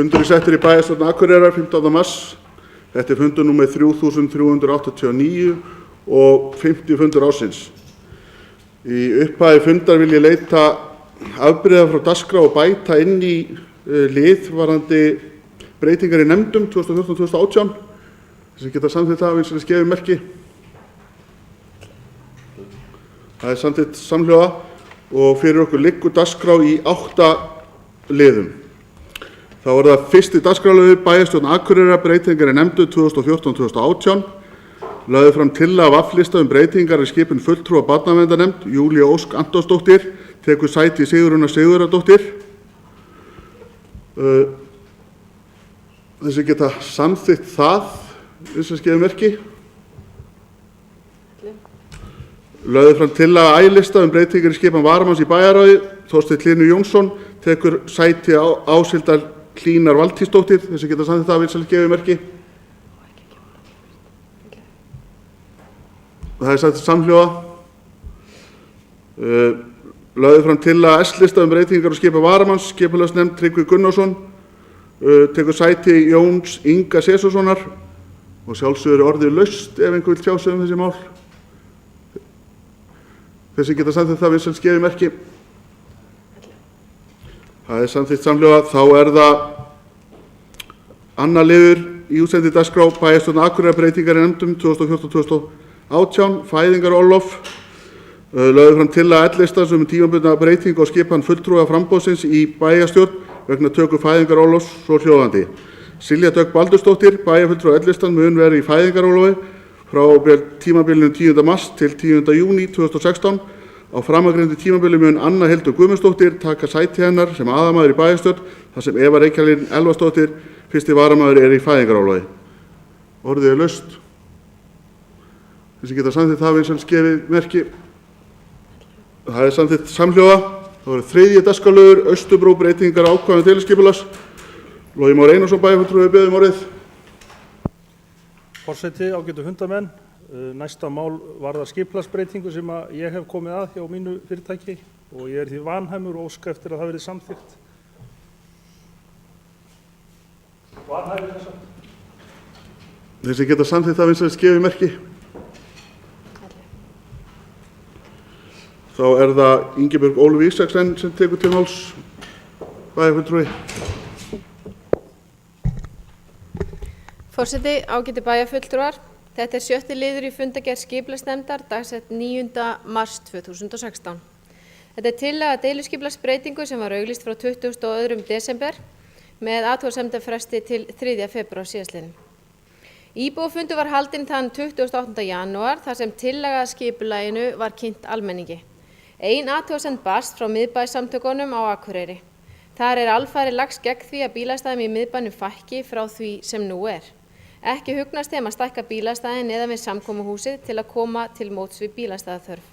Fundur settur í bæjarstjórn Akureyrar 15. mars. Þetta fundur númer 3389 og 50 fundur ársins. Í upphafi fundar vil ég leita afbrigða frá dagskrá og bæta inn í lið varðandi breytingar í nefndum 2014-2018. Þessi geta samþykkt það eins og skefið merki. Það samþykkt samhljóða og fyrir okkur liggur dagskrá í 8 liðum. Þá það fyrsti dagskrárliður bæjarstjórn Akureyrar breytingar í nefndum 2014-2018. Lögðu fram tillaga af aflista breytingar í skipun fulltrúa barnaverndarnefnd. Júlía Ósk Antonsdóttir tekur sæti Sigurrúnar Sigurðardóttir. Þessi geta samþykkt það eins og skefið merki. Lögðu fram tillaga æðlista breytingar í skipan varamanns í bæjarráði. Þorsteinn Hlynur Jónsson tekur sæti Ásildar Hlínar Valtýsdóttir. Þessi geta samþykkt það eins og skefið merki. Það samþykkt samhljóða. Lögðu fram tillaga S-lista breytingar og skipan varamanns. Skipulagsnefnd Tryggvi Gunnarsson tekur sæti Jóns Inga Sessorssonar og sjálfsögur orðið laust ef einhver vill tjá sig þessi mál. Þessi geta samþykkt það eins og skefið merki. Það samþykkt samhljóða. Þá það annar liður í útsendi dagskrá bæjarstjórn Akureyrar breytingar í nefndum 2014-2018. Fæðingarorlof. Lögðu fram tillaga L-lista tímabundna breytingu á skipan fulltrúa framboðsins í bæjarstjórn vegna töku fæðingarorlofs svo hljóðandi. Silja Dögg Baldursdóttir, bæjarfulltrúa L-listan mun vera í fæðingarorlofi frá tímabilinu 10. mars til 10. júní 2016. Á framangreindu tímabili mun Anna Hildur Guðmundsdóttir taka sæti hennar sem aðalmaður í bæjarstjórn þar sem Eva Reykjalín Elvarsdóttir, fyrsti varamaður, í fæðingarorlofi. Orðið laust. Þessi geta samþykkt það eins og skefið merki. Það samþykkt samhljóða. Það þriðji dagskrárliður Austurbrú breytingar á ákvæðum deiliskipulags. Logi Már Einarsson bæjarfulltrúi biður orðið. Forseti, ágætu fundarmenn. Næsta mál varðar skipulagsbreytingu sem ég hef komið að hjá mínu fyrirtæki og ég því vanhæmur og óska eftir að það verði samþykkt. Vanhæmur þess að. Þessi geta samþykkt það eins og skefið merki. Þá það Ingibjörg Ólöf Ísaksen sem tekur til máls, bæjarfulltrúi. Forseti, ágætu bæjarfulltrúar. Þetta 7. liður í fundargerð skipulagsnefndar dagsett 9. mars 2016. Þetta tillaga deiliskipulagsbreytingu sem var auglýst frá 22. desember með athugasemdafresti til 3. febrúar síðastliðnum. Íbúafundur var haldinn þann 28. janúar þar sem tillaga að skipulaginu var kynnt almenningi. Ein athugasemd barst frá miðbæjarsamtökunum á Akureyri. Þar alfarið lagst gegn því að bílastæðum í miðbænum fækki frá því sem nú Ekki hugnast þeim að stækka bílastæðin eða við samkomuhúsið til að koma til móts við bílastæðaþörf.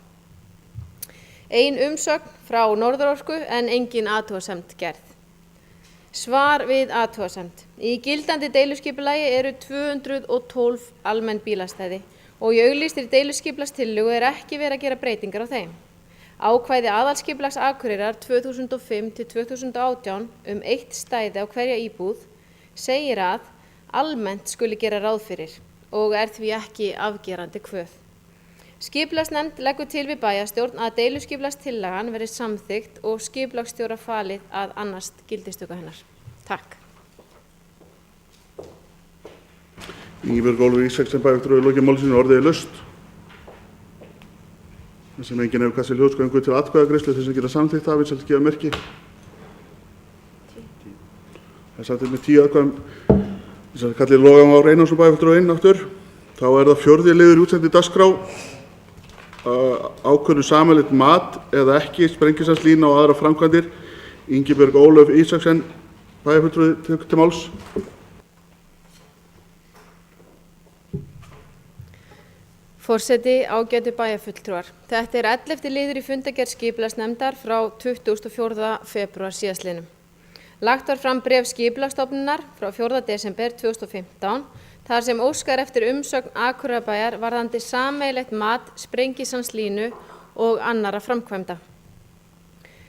Ein umsögn frá Norðurorku en engin athugasemd gerð. Svar við athugasemd. Í gildandi deiluskipulagi eru 212 almenn bílastæði og í auglýstri deiluskipulagstillögu ekki verið að gera breytingar á þeim. Ákvæði aðalskipulags Akureyrar 2005-2018 1 stæði á hverja íbúð segir að almennt skuli gera ráð fyrir og því ekki afgerandi kvöð. Skipulagsnefnd leggur til við bæjarstjórn að deiluskipulagstillagan verði samþykkt og skipulagsstjóra falið að annast gildistöku hennar. Takk. Ingibjörg Ólöf Ísaksen bæjarfulltrúi lokið máli sínu orðið laust. Þar sem enginn hefur kastað hljóðsgöngu til atkvæðagreiðslu þess að geta samþykkt það eins og gefa merki. Það samþykkt með 10 atkvæðum. Þess að kallið Loga Már Einarsson bæjarfulltrúi inn aftur. Þá það 4. liður í útsendi dagskrá. Ákvörðun sameiginlegt mat eða ekki sprengisanslína og aðrar framkvæmdir. Ingibjörg Ólöf Ísaksen bæjarfulltrúi tekur til máls. Forseti, ágætu bæjarfulltrúar. Þetta 11. liður í fundargerð skipulagsnefndar frá 24. febrúar síðastliðnum. Lagt var fram bréf skipulagsstofnunar frá 4. desember 2015 þar sem óskar eftir umsögn Akureyrarbæjar varðandi sameiginlegt mat sprengisanslínu og annarra framkvæmda.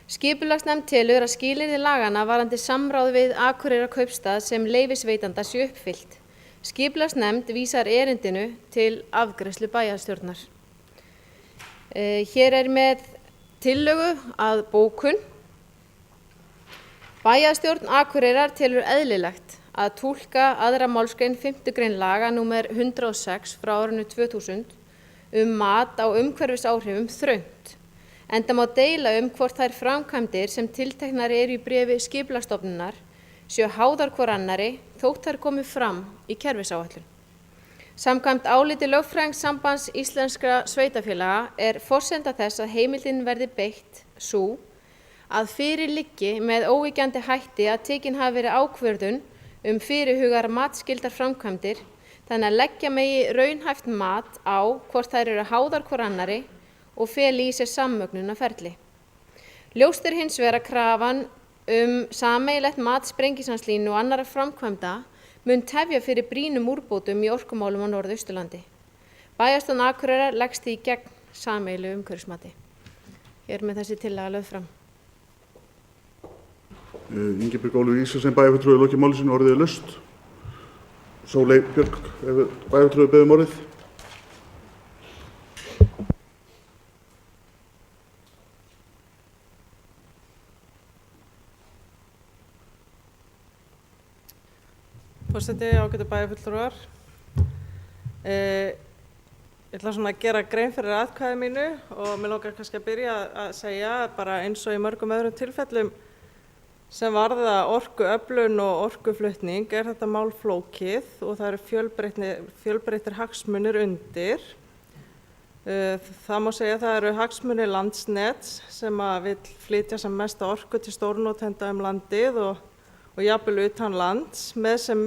Skipulagsnefnd telur að skilyrði laganna varðandi samráð við Akureyrarkaupstað sem leyfisveitanda sé uppfyllt. Skipulagsnefnd vísar erindinu til afgreiðslu bæjarstjórnar. Hér er með tillögu að bókun. Bæjarstjórn Akureyrar telur eðlilegt að túlka 2. málsgrein 5. grein laga númer 106 frá árinu 2000 mat á umhverfisáhrifum þröngt. Enda má deila hvort þær framkvæmdir sem tilteknar eru í bréfi Skipulagsstofnunar séu háðar hvor annarri þótt þær komi fram í kerfisáætlun. Samkvæmt áliti lögfræðingssambands íslenskra sveitarfélaga er forsenda þess að heimildin verði beitt sú að fyrir liggi með óyggjandi hætti að tekin hafi verið ákvörðun fyrirhugaðar matsskyldar framkvæmdir þannig að leggja megi raunhæft mat á hvort þær eru háðar hvor annarri og feli í sér sammögnunarferli. Ljóst er hins vegar að krafan sameiginlegt mat Sprengisandslínu og annarra framkvæmda mun tefja fyrir brýnum úrbótum í orkumálum á Norðausturlandi. Bæjarstjórn Akureyrar leggst því gegn sameiginlegu umhverfismati. Hér með þessi tillaga lögð fram. Ingibjörg Ólöf Ísaksen bæjarfulltrúi lokið máli sínu, orðið er laust. Sóley Björk bæjarfulltrúi beðið orðið. Forseti, ágætu bæjarfulltrúar. Ég ætla svona að gera grein fyrir atkvæði mínu og mig langar kannski að byrja að segja bara eins og í mörgum öðrum tilfellum sem varða orkuöflun og orkuflutning er þetta mál flókið og það eru fjölbreyttir hagsmunir undir. Það má segja að það eru hagsmunir Landsnets sem að vill flytja sem mesta orku til stórnotenda landið og jafnvel utan lands með sem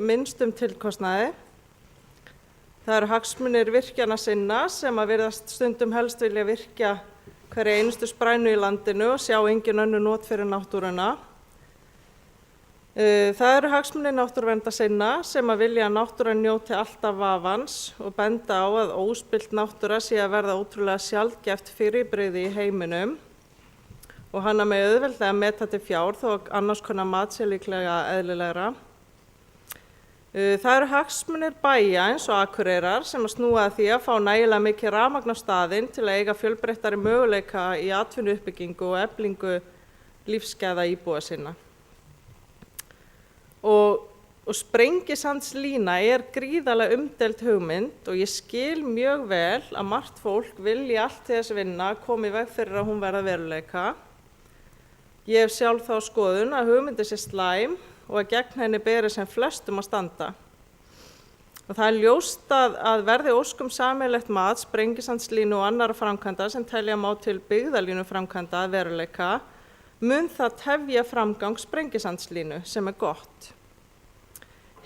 minnstum tilkostnaði. Það eru hagsmunir virkjanasinna sem að virðast stundum helst vilja virkja hverja einustu sprænu í landinu og sjá engin önnur not fyrir náttúruna. Það eru hagsmunir náttúruverndarsinna sem að vilja að náttúran njóti alltaf vafans og benda á að óspillt náttúra sé að verða ótrúlega sjaldgæft fyrirbrigði í heiminum og hana með auðveldlega meta til fjár þó annars konar mat sé líklega eðlilegra. Það eru hagsmunir bæja eins og Akureyrar sem að snúa að því að fá nægilega mikið rafmagn á staðinn til að eiga fjölbreyttari möguleika í atvinnuuppbyggingu og eflingu lífsgæða íbúa sinna. Og Sprengisandslína er gríðarlega umdeild hugmynd og ég skil mjög vel að margt fólk vilji allt til þess vinna að koma í veg fyrir að hún verða veruleika. Ég hef sjálf þá skoðun að hugmyndin sé slæm og að gegn henni beri sem flestum að standa. Og það er ljóst að verði óskum sameiginlegt mat Sprengisandslínu og annarra framkvæmda sem telja má til byggðalínu framkvæmda að veruleika, mun það tefja framgang Sprengisandslínu sem er gott.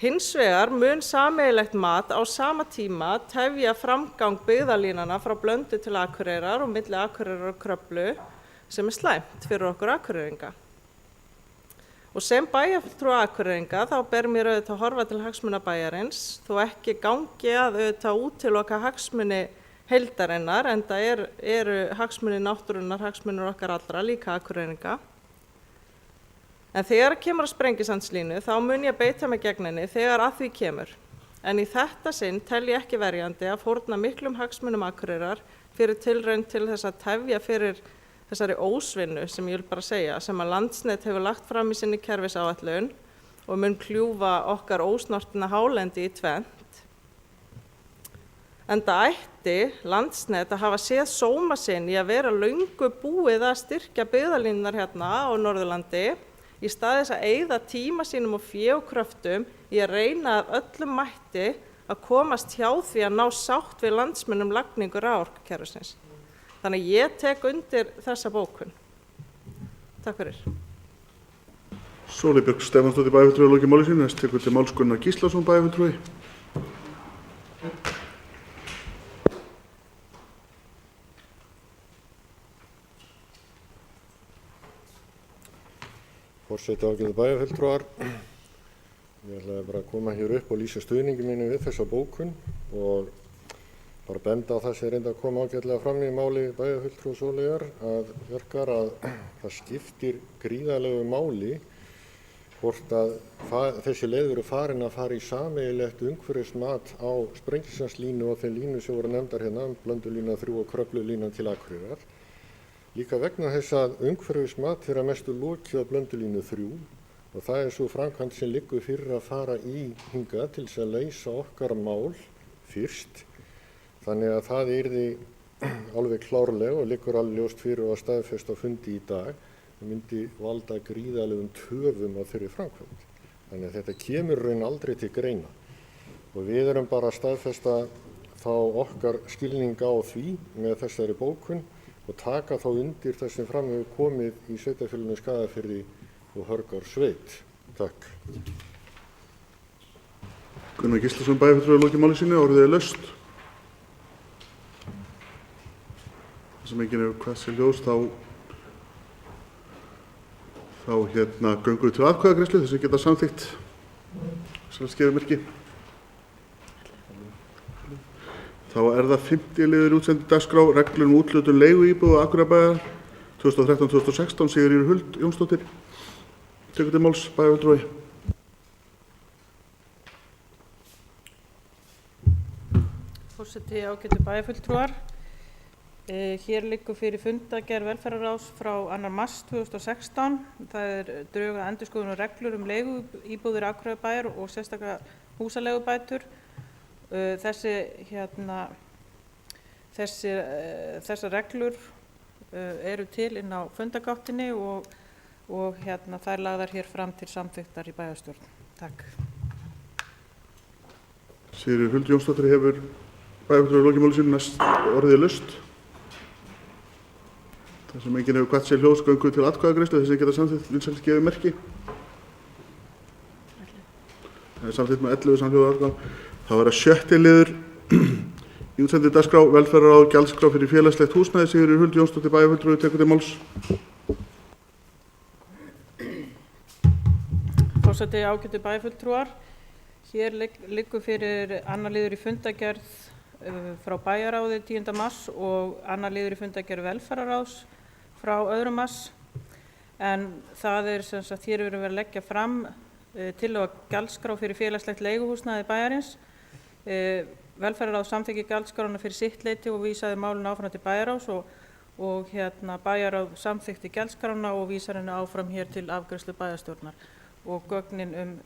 Hins vegar mun sameiginlegt mat á sama tíma tefja framgang byggðalínana frá Blöndu til Akureyrar og milli Akureyrar og Kröflu sem er slæmt fyrir okkur Akureyringa. Og sem bæjarfulltrúi Akureyringa þá ber mér auðvitað að horfa til hagsmuna bæjarins, þó ekki gangi að auðvitað útiloka hagsmuni heildarinnar, enda eru hagsmuni náttúrunnar, hagsmunir okkar allra, líka Akureyringa. En þegar kemur að Sprengisandslínu þá mun ég beita mig gegn henni þegar að því kemur. En í þetta sinn tel ég ekki verjandi að fórna miklum hagsmunum Akureyrar fyrir tilraun til þess að tefja fyrir þessari ósvinnu sem ég vil bara segja, sem að Landsnet hefur lagt fram í sinni kerfisáætlun og mun kljúfa okkar ósnortina hálendi í tvennt. Enda ætti Landsnet að hafa séð sóma sinn í að vera löngu búið að styrkja byggðalínunar hérna á Norðurlandi í stað þess að eyða tíma sínum og fé og kröftum í að reyna af öllum mætti að komast hjá því að ná sátt við landsmönnum lagningu raforkukerfisins. Þannig að ég tek undir þessa bókun. Takk fyrir. Sóley Björk Stefánsdóttir bæjarfulltrúi lokið máli sínu, næst tekur til máls Gunnar Gíslason bæjarfulltrúi. Forseti, ágætu bæjarfulltrúar. Ég ætlaði bara að koma hér upp og lýsa stuðningi mínu við þessa bókun og bara benda á það sem reynda að koma ágætlega fram í máli bæjarfulltrúa Sóleyjar að verkar að það skiptir gríðarlegu máli hvort að þessi leið verður farin að fara í sameiginlegt umhverfismat á Sprengisandslínu og þeim línu sem voru nefndar hérna, Blöndulína 3 og Kröflulínan til Akureyrar. Líka vegna þess að umhverfismat er að mestu lokið á Blöndulínu 3 og það er svo framkvæmd sem liggur fyrir að fara í hingað til þess að leysa okkar mál fyrst. Þannig að það yrði alveg klárlega og liggur alveg ljóst fyrir að staðfest á fundi í dag og myndi valda gríðarlegum töfum á þeirri framkvæmd. Þannig að þetta kemur raun aldrei til greina og við erum bara að staðfesta þá okkar skilning á því með þessari bókun og taka þá undir það sem fram hefur komið í sveitarfélaginu Skagafirði og Hörgársveit. Takk. Gunnar Gíslason bæjarfulltrúi lokið máli sínu, orðið er laust. Það sem enginn hefur hvað sér ljós, þá göngum við til atkvæðagreiðslu þess að geta samþykkt skefummerki. Þá er það 50 liður útsendi dagskrá, reglur úthlutun leiguíbúða Akureyrarbæjar 2013-2016, Sigríður Huld Jónsdóttir. Tekur til máls, bæjarfulltrúi. Forseti, ágætu bæjarfulltrúar. Hér liggur fyrir fundargerð velferðarráðs frá 2. mars 2016. Það er drög að endurskoðun og reglur leiguíbúðir Akureyrarbæjar og sérstaklega húsaleigubætur. Þessar reglur eru til inn á fundargáttinni og þær lagðar hér fram til samþykktar í bæjarstjórn. Takk. Sigríður Huld Jónsdóttir hefur bæjarfulltrúi lokið máli sínu, næst orðið er laust. Það sem enginn hefur hvað sér ljós, göngum við til atkvæðagreiðslu þess að geta samþykkt vinsælt gefið merki. Það er samþykkt með 11 samhljóða atkvæða. Það var að 7. liður í útsendi dagskrá, velferðarráð, gjaldskrá fyrir félagslegt húsnæði. Sigríður Huld Jónsdóttir bæjarfulltrúi tekur til máls. Forseti, ágætu bæjarfulltrúar. Hér liggur fyrir 2. liður í fundargerð frá bæjarráði 10. mars og 2. liður í fundargerð velferðarráðs frá 2. mars. En það er sem sagt hér verið að leggja fram tillögu gjaldskrá fyrir félagslegt leiguhúsnæði bæjarins. Velferðarráð samþykkir gjaldskrána fyrir sitt leyti og vísaði málinu áfram til bæjarráðs og bæjarráð samþykkti gjaldskrána og vísar henni áfram hér til afgreiðslu bæjarstjórnar. Og gögnin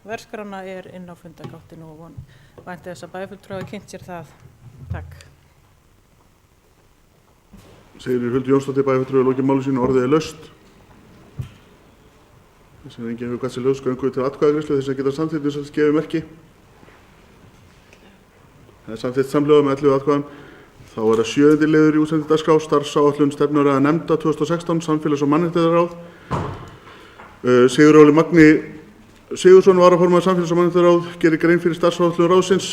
verðskrána er inn á fundargáttinu og vænti þess að bæjarfulltrúi hafi kynnt sér það. Takk. Sigríður Huld Jónsdóttir bæjarfulltrúi lokið máli sínu, orðið er laust. Þess að enginn hefur hvað sér ljós, göngum við til atkvæðagreiðslu þess að geta samþykkt vinsælt gefið merki. Það er samþykkt samhljóða með 11 atkvæðum. Þá er það 7. liður í útsendi dagskrá, starfsáætlun stefnuræða nefnda 2016, samfélags- og mannréttindaráð. Sigurður Óli Magni Sigurðsson, varaformaður samfélags- og mannréttindaráð, gerir grein fyrir starfsáætlun ráðsins.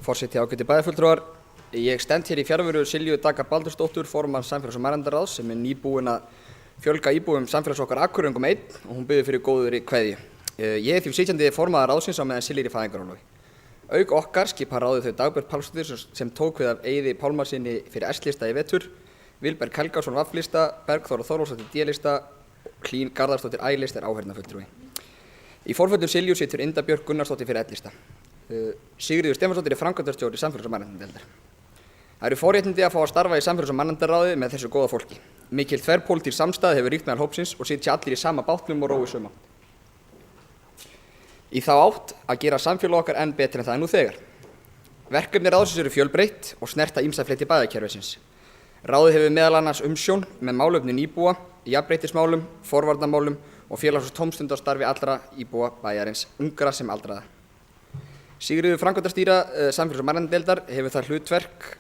Forseti, ágætu bæjarfulltrúar. Ég stend hér í fjarveru Silju Daggar Baldursdóttur, formanns samfélags- og mannréttindaráðs, sem er nýbúin að fjölga íbúum samfélags okkar Akureyrar um 1 og hún biður fyrir góðri kveðju. Ég er því sitjandi formaður ráðsins á meðan Silja er í fæðingarorlofi. Auk okkar skipar ráðið þau Dagbjört Pálsdóttir sem tók við af Eiði Pálmasyni fyrir S-lista í vetur, Vilberg Helgason V-lista, Bergþóra Þorvaldsdóttir D-lista og Hlín Garðarsdóttir I-lista er áheyrnarfulltrúi. Í forföllum Silju situr Inda Björk Gunnarsdóttir fyrir L-lista. Sigríður Stefánsdóttir er framkvæmdastjóri samfélags- og mannréttindadeildar. Það eru forréttindi að fá að starfa í samfélags- og mannréttindaráði með þessu góða fólki. Mikil þverpólitísk samstaða hefur ríkt meðal hópsins og sitja allir í sama bátnum og rói saman. Í þá átt að gera samfélag okkar enn betur en það er nú þegar. Verkefni ráðsins eru fjölbreytt og snerta ýmsa fleti bæjarkerfisins. Ráðið hefur meðal annars umsjón með málefni íbúa, jafnréttismálum, forvarnarmálum og félags- og tómstundastarfi allra íbúa bæjarins, ungra sem aldraða. Sigríður framkvæmdastýra samfélags- og mannréttindadeildar hefur það hlutverk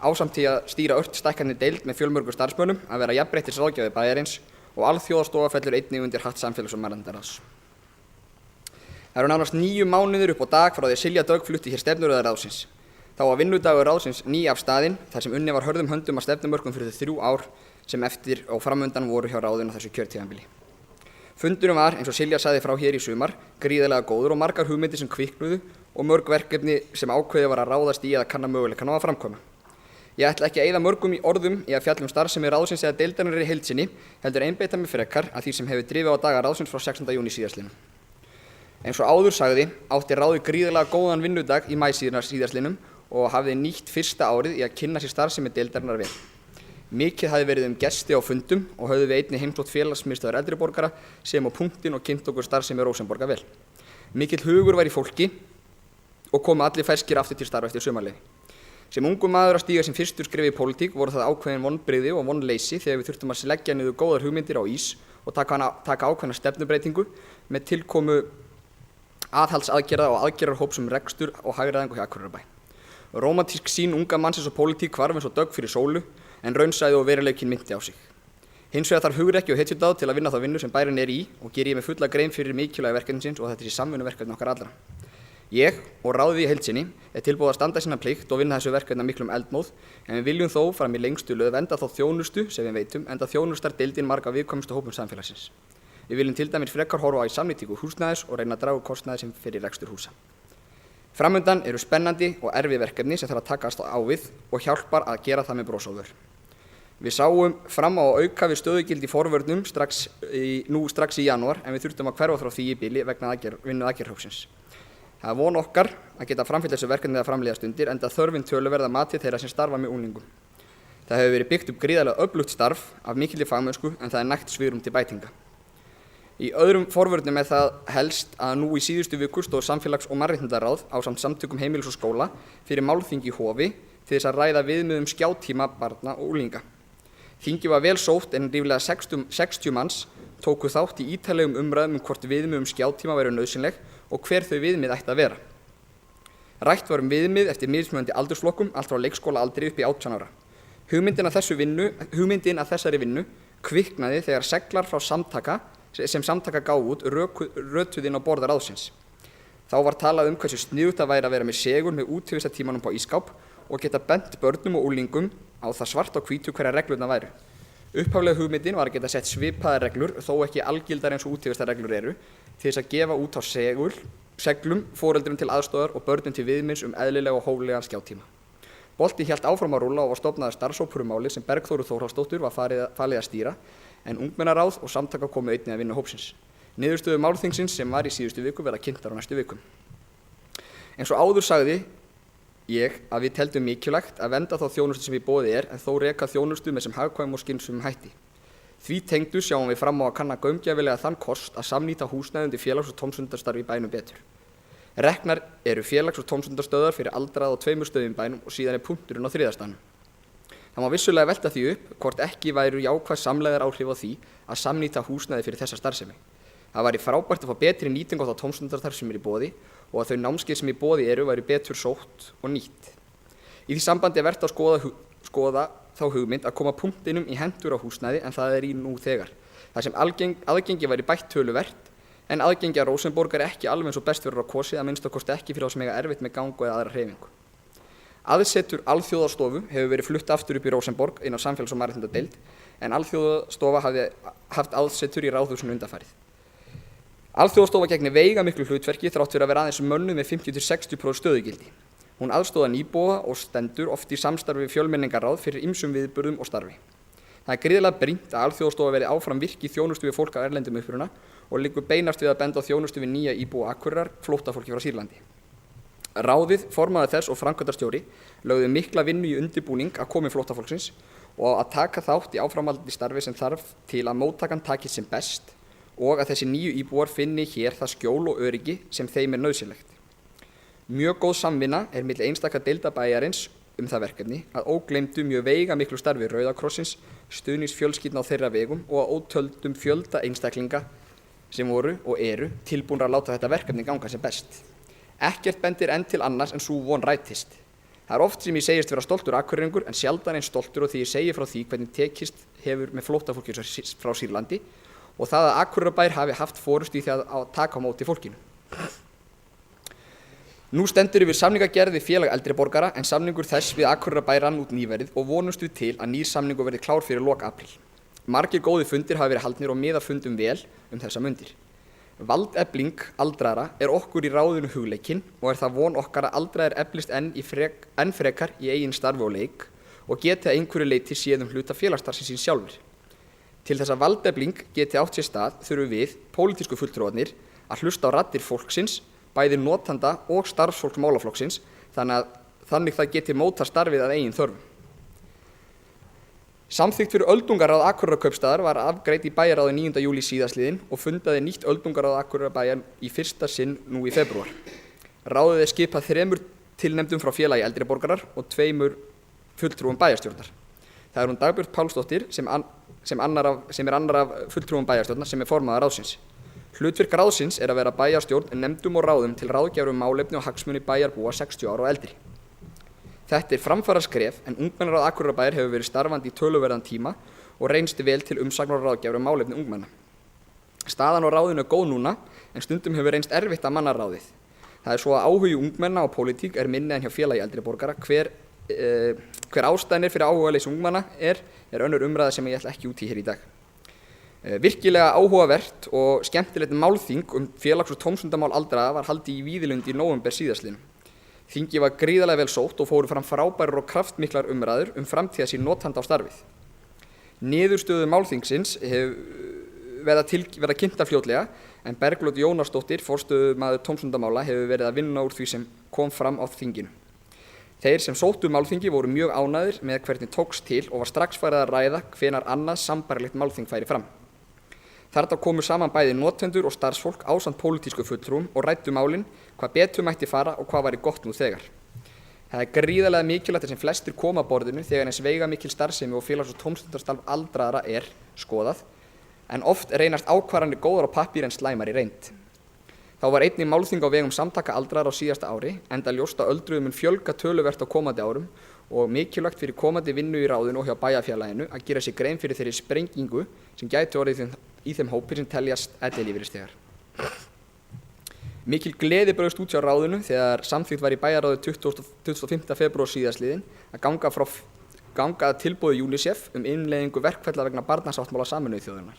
ásamt því að stýra ört stækkandi deild með fjölmörgum starfsmönnum að vera jafnréttisráðgjafi bæjarins og alþjóðastofa fellur einnig undir hatt samfélags- og mannréttindaráðs. Það eru nánast 9 mánuðir upp á dag frá því að Silja Dögg flutti hér stefnuröðar ráðsins. Þá var vinnudagur ráðsins af staðinn þar sem unnið var hörðum höndum að stefnumörkum fyrir þau 3 ár sem eftir og framundan voru hjá ráðinu á þessu kjörtímabili. Fundurinn var, eins og Silja sagði frá hér í sumar, gríðarlega góður og margar hugmyndir sem kviknuðu og mörg verkefni sem ákveðið var að ráðast í eða kanna möguleikana á að framkvæma. Ég ætla ekki að eyða mörgum orðum í að fjalla starfsemi ráðsins eða deildarinnar í heild sinni, heldur einbeita mig frekar að því sem hefur drifið á daga ráðsins frá 16. júní síðastliðnum. Eins og áður sagði, átti ráðið gríðarlega góðan vinnudag í maí síðastliðnum og hafði nýtt fyrsta árið í að kynna sér starfsemi deildarinnar vel. Mikið hafði verið gesti á fundum og höfðu við einnig heimsótt félagsmiðstöðvar eldri borgara sem á punktinn og kynnt okkur starfsemi Rósenborgar vel. Mikill hugur var í fólki og komu allir ferskir aftur til starfa eftir sumarleyfi. Sem ungur maður að stíga sem fyrstur skref í pólitík voru það ákveðin vonbrigði og vonleysi þegar við þurftum að leggja niður góðar hugmyndir á ís og taka ákveðna stefnubreitingu með tilkomu aðhaldsaðgerða og aðgerðarhóps rekstur og hagræðingu hjá Akureyrarbæ. Rómantísk sýn unga mannsins á pólitík hvarf eins og dögg fyrir sólu, en raunsæði og veruleikinn minnti á sig. Hins vegar þarf hugrekki og hetjudáð til að vinna þá vinnu sem bærinn í og geri ég með fulla grein fyrir mikilvægi verkefnisins og þetta samvinnuverkefni okkar allra. Ég og ráðið í heild sinni tilbúið að standa sína plikt og vinna þessu verkefni af miklum eldmóð, en við viljum þó fram í lengstu lög vernda þá þjónustu sem við veitum, enda þjónustar deildin marga viðkvæmustu hópum samfélagsins. Við viljum til dæmis frekar horfa á í samnýtingu húsnæðis og reyna að draga úr kostnaði sem fer í rekstur húsa. Framundan eru spennandi og erfið verkefni sem þarf að takast á við og hjálpar að gera það með bros á vör. Við sáum fram á að auka við stöðugildi í forvörnum strax í janúar, en við þurftum að hverfa frá því í bili vegna vinnu aðgerðarhópsins. Það er von okkar að geta framfylgt þessu verkefni að framleiða stundir, enda þörfin töluverð að mati þeirra sem starfa með unglingum. Það hefur verið byggt upp gríðarlega öflugt starf af mikilli fagmennsku, en það er nægt svigrúm til bætinga. Í öðrum forvörnum er það helst að nú í síðustu viku stóð Samfélags- og mannréttindaráð ásamt samtökum heimilis og skóla fyrir málþing í Hofi til þess að ræða viðmið skjátíma barna og unglinga. Þingið var vel sótt en ríflega 60 manns tóku þátt í ítarlegum umræðum hvort viðmið skjátíma væru nauðsynleg og hver þau viðmið ætti að vera. Rætt var viðmið eftir mismunandi aldursflokkum, allt frá leikskólaaldri upp í 18 ára. Hugmyndin að þessari vinnu kviknaði þegar seglar frá sem samtaka gáfu út rötuð inn á borð ráðsins. Þá var talað hversu sniðugt það væri að vera með segul með útivistartímanum á ísskáp og geta bent börnum og úlingum á það svart á hvítu hverja reglurnar væru. Upphaflega hugmyndin var að geta sett svipaðar reglur, þó ekki algildar eins og útivistarreglur eru, til þess að gefa út á seglum foreldrum til aðstoðar og börnum til viðmins eðlilega og hóflegan skjátíma. Bolti hélt áfram að rúlla og var stofnaður starfshópur máli sem Bergþóru Þórhallsdóttur var falið að stýra, en ungmennaráð og samtaka komu einnig að vinna hópsins. Niðurstöður málþingsins sem var í síðustu viku verða kynntar á næstu vikum. Eins og áður sagði ég að við teldum mikilvægt að vernda þá þjónustu sem í boði en þó reka þjónustu með sem hagkvæmum og skynsömum hætti. Því tengdu sjáum við fram á að kanna gaumgæfilega þann kost að samnýta húsnæði undir félags- og tómstundastarf í bænum betur. Reknar eru félags- og tómstundastöðvar fyrir aldraða á 2 stöðum í bænum og síðan er punkturinn á 3. staðnum. Það má vissulega velta því upp hvort ekki væru jákvæð samlegðar áhrif á því að samnýta húsnæði fyrir þessa starfsemi. Það væri frábært að fá betri nýtingu á þá tómstundastarf sem er í boði og að þau námskeið sem í boði eru væri betur sótt og nýtt. Í því sambandi er vert að skoða þá hugmynd að koma punktinum í hendur á húsnæði en það er í nú þegar. Það sem aðgengi væri bætt töluvert en aðgengi að Rósenborg er ekki alveg eins og best verður á kosið, að minnsta kosti ekki fyrir þá sem eiga erfitt með gangu eða aðra hreyfingu. Aðsetur Alþjóðastofu hefur verið flutt aftur upp í Rósenborg inn á Samfélags- og mannréttindadeild en Alþjóðastofa hafði haft aðsetur í Ráðhúsinu undanfarið. Alþjóðastofa gegnir veigamiklu hlutverki þrátt fyrir að vera aðeins mönnuð með 50–60% stöðugildi. Hún aðstoðar nýbúa og stendur oft í samstarfi við fjölmenningarráð fyrir ýmsum viðburðum og starfi. Það er gríðarlega brýnt að Alþjóðastofa verði áfram virk í þjónustu við fólk af erlendum uppruna og liggur beinast við að benda á þjónustu við nýja íbúa Akureyrar, flóttafólki frá Sýrlandi. Ráðið, formaður þess og framkvæmdastjóri lögðu mikla vinnu í undirbúning að komi flóttafólksins og að taka þátt í áframhaldandi starfi sem þarf til að móttakan takist sem best og að þessi nýju íbúar finni hér það skjól og öryggi sem þeim er nauðsynlegt. Mjög góð samvinna er milli einstaka deilda bæjarins það verkefni að ógleymdu mjög veigamiklu starfi Rauða krossins, stuðningsfjölskyldna á þeirra vegum og að ótöldum fjölda einstaklinga sem voru og eru tilbúnir að láta þetta verkefni ganga sem best. Ekkert bendir enn til annars en sú von rætist. Það er oft sem ég segist vera stoltur Akureyringur en sjaldan eins stoltur og því ég segi frá því hvernig tekist hefur með flóttafólki frá Sýrlandi og það að Akureyrarbær hafi haft forystu í því að taka á móti fólkinu. Nú stendur yfir samningagerð við félag eldri borgara en samningur þess við Akureyrarbær rann út nýverið og vonumst við til að nýr samningur verði klár fyrir lok apríl. Margir góðir fundir hafa verið haldnir og miða fundum vel þessa mundir. Valdefling aldraðra okkur í ráðinu hugleikin og það von okkar að aldraðir eflist enn frekar í eigin starfi og leik og geti að einhverju leyti séð hluta félagsstarfsins síns sjálfur. Til þess að valdefling geti átt sér stað þurfum við, pólitísku fulltrúarnir, að hlusta á raddir fólksins, bæði notanda og starfsfólks málaflokksins, þannig það geti móta starfið að eigin þörfum. Samþykkt fyrir öldungaráð Akureyrarkaupstaðar var afgreidd í bæjarráði 9. júlí síðastliðinn og fundaði nýtt öldungaráð Akureyrarbæjar í fyrsta sinn nú í febrúar. Ráðið skipað 3 tilnefndum frá félagi eldri borgarar og 2 fulltrúum bæjarstjórnar. Það hún Dagbjört Pálsdóttir sem er annar af fulltrúum bæjarstjórnar sem formaður ráðsins. Hlutverk ráðsins að vera bæjarstjórn nefndum og ráðum til ráðgjafar málefni og hagsmuni bæjarbúa 60 ára og eldri. Þetta framfaraskref en ungmennaráð Akureyrarbæjar hefur verið starfandi í töluverðan tíma og reynst vel til umsagnar og ráðgjafar málefni ungmenna. Staðan á ráðinu góð núna en stundum hefur reynst erfitt að manna ráðið. Það svo að áhugi ungmenna á pólitík minni en hjá félagi eldri borgara. Hver ástæðan fyrir áhugaleysi ungmenna er önnur umræða sem ég ætla ekki út í hér í dag. Virkilega áhugavert og skemmtilegt málþing félags- og tómstundamál aldraðra var haldið í Víðilundi í nóvember síðastliðnum. Þingið var gríðarlega vel sótt og fóru fram frábærar og kraftmiklar umræður framtíðarsýn notanda á starfið. Niðurstöður málþingsins verða kynntar fljótlega en Bergljót Jónasdóttir, forstöðumaður tómstundamála, hefur verið að vinna úr því sem kom fram á þinginu. Þeir sem sóttu málþingi voru mjög ánægðir með hvernig tókst til og var strax farið að ræða hvenær annað sambærilegt málþing færi fram. Þarna komu saman bæði notendur og starfsfólk ásamt pólitísku fulltrúum og ræddu málin, hvað betur mætti fara og hvað væri gott nú þegar. Það gríðarlega mikilvægt sem flestir koma að borðinu þegar eins veigamikil starfsemi og félags- og tómstundastarf aldraðra skoðað, en oft reynast ákvarðanir góðar á pappír en slæmar í reynd. Þá var einnig málþing á vegum samtaka aldraðra á síðasta ári, enda ljóst að öldruðum mun fjölga töluvert á komandi árum og mikilvægt fyrir komandi vinnu í ráðinu og hjá bæjarfélaginu að gera sér grein fyrir þeirri sprengingu sem gæti orðið í þeim hópi sem teljast ellilífeyrisþegar. Mikil gleði braust út hjá ráðinu þegar samþykkt var í bæjarráði 25. febrúar síðastliðinn að ganga að tilboði UNICEF innleiðingu verkferla vegna barnasáttmála Sameinuðu þjóðanna.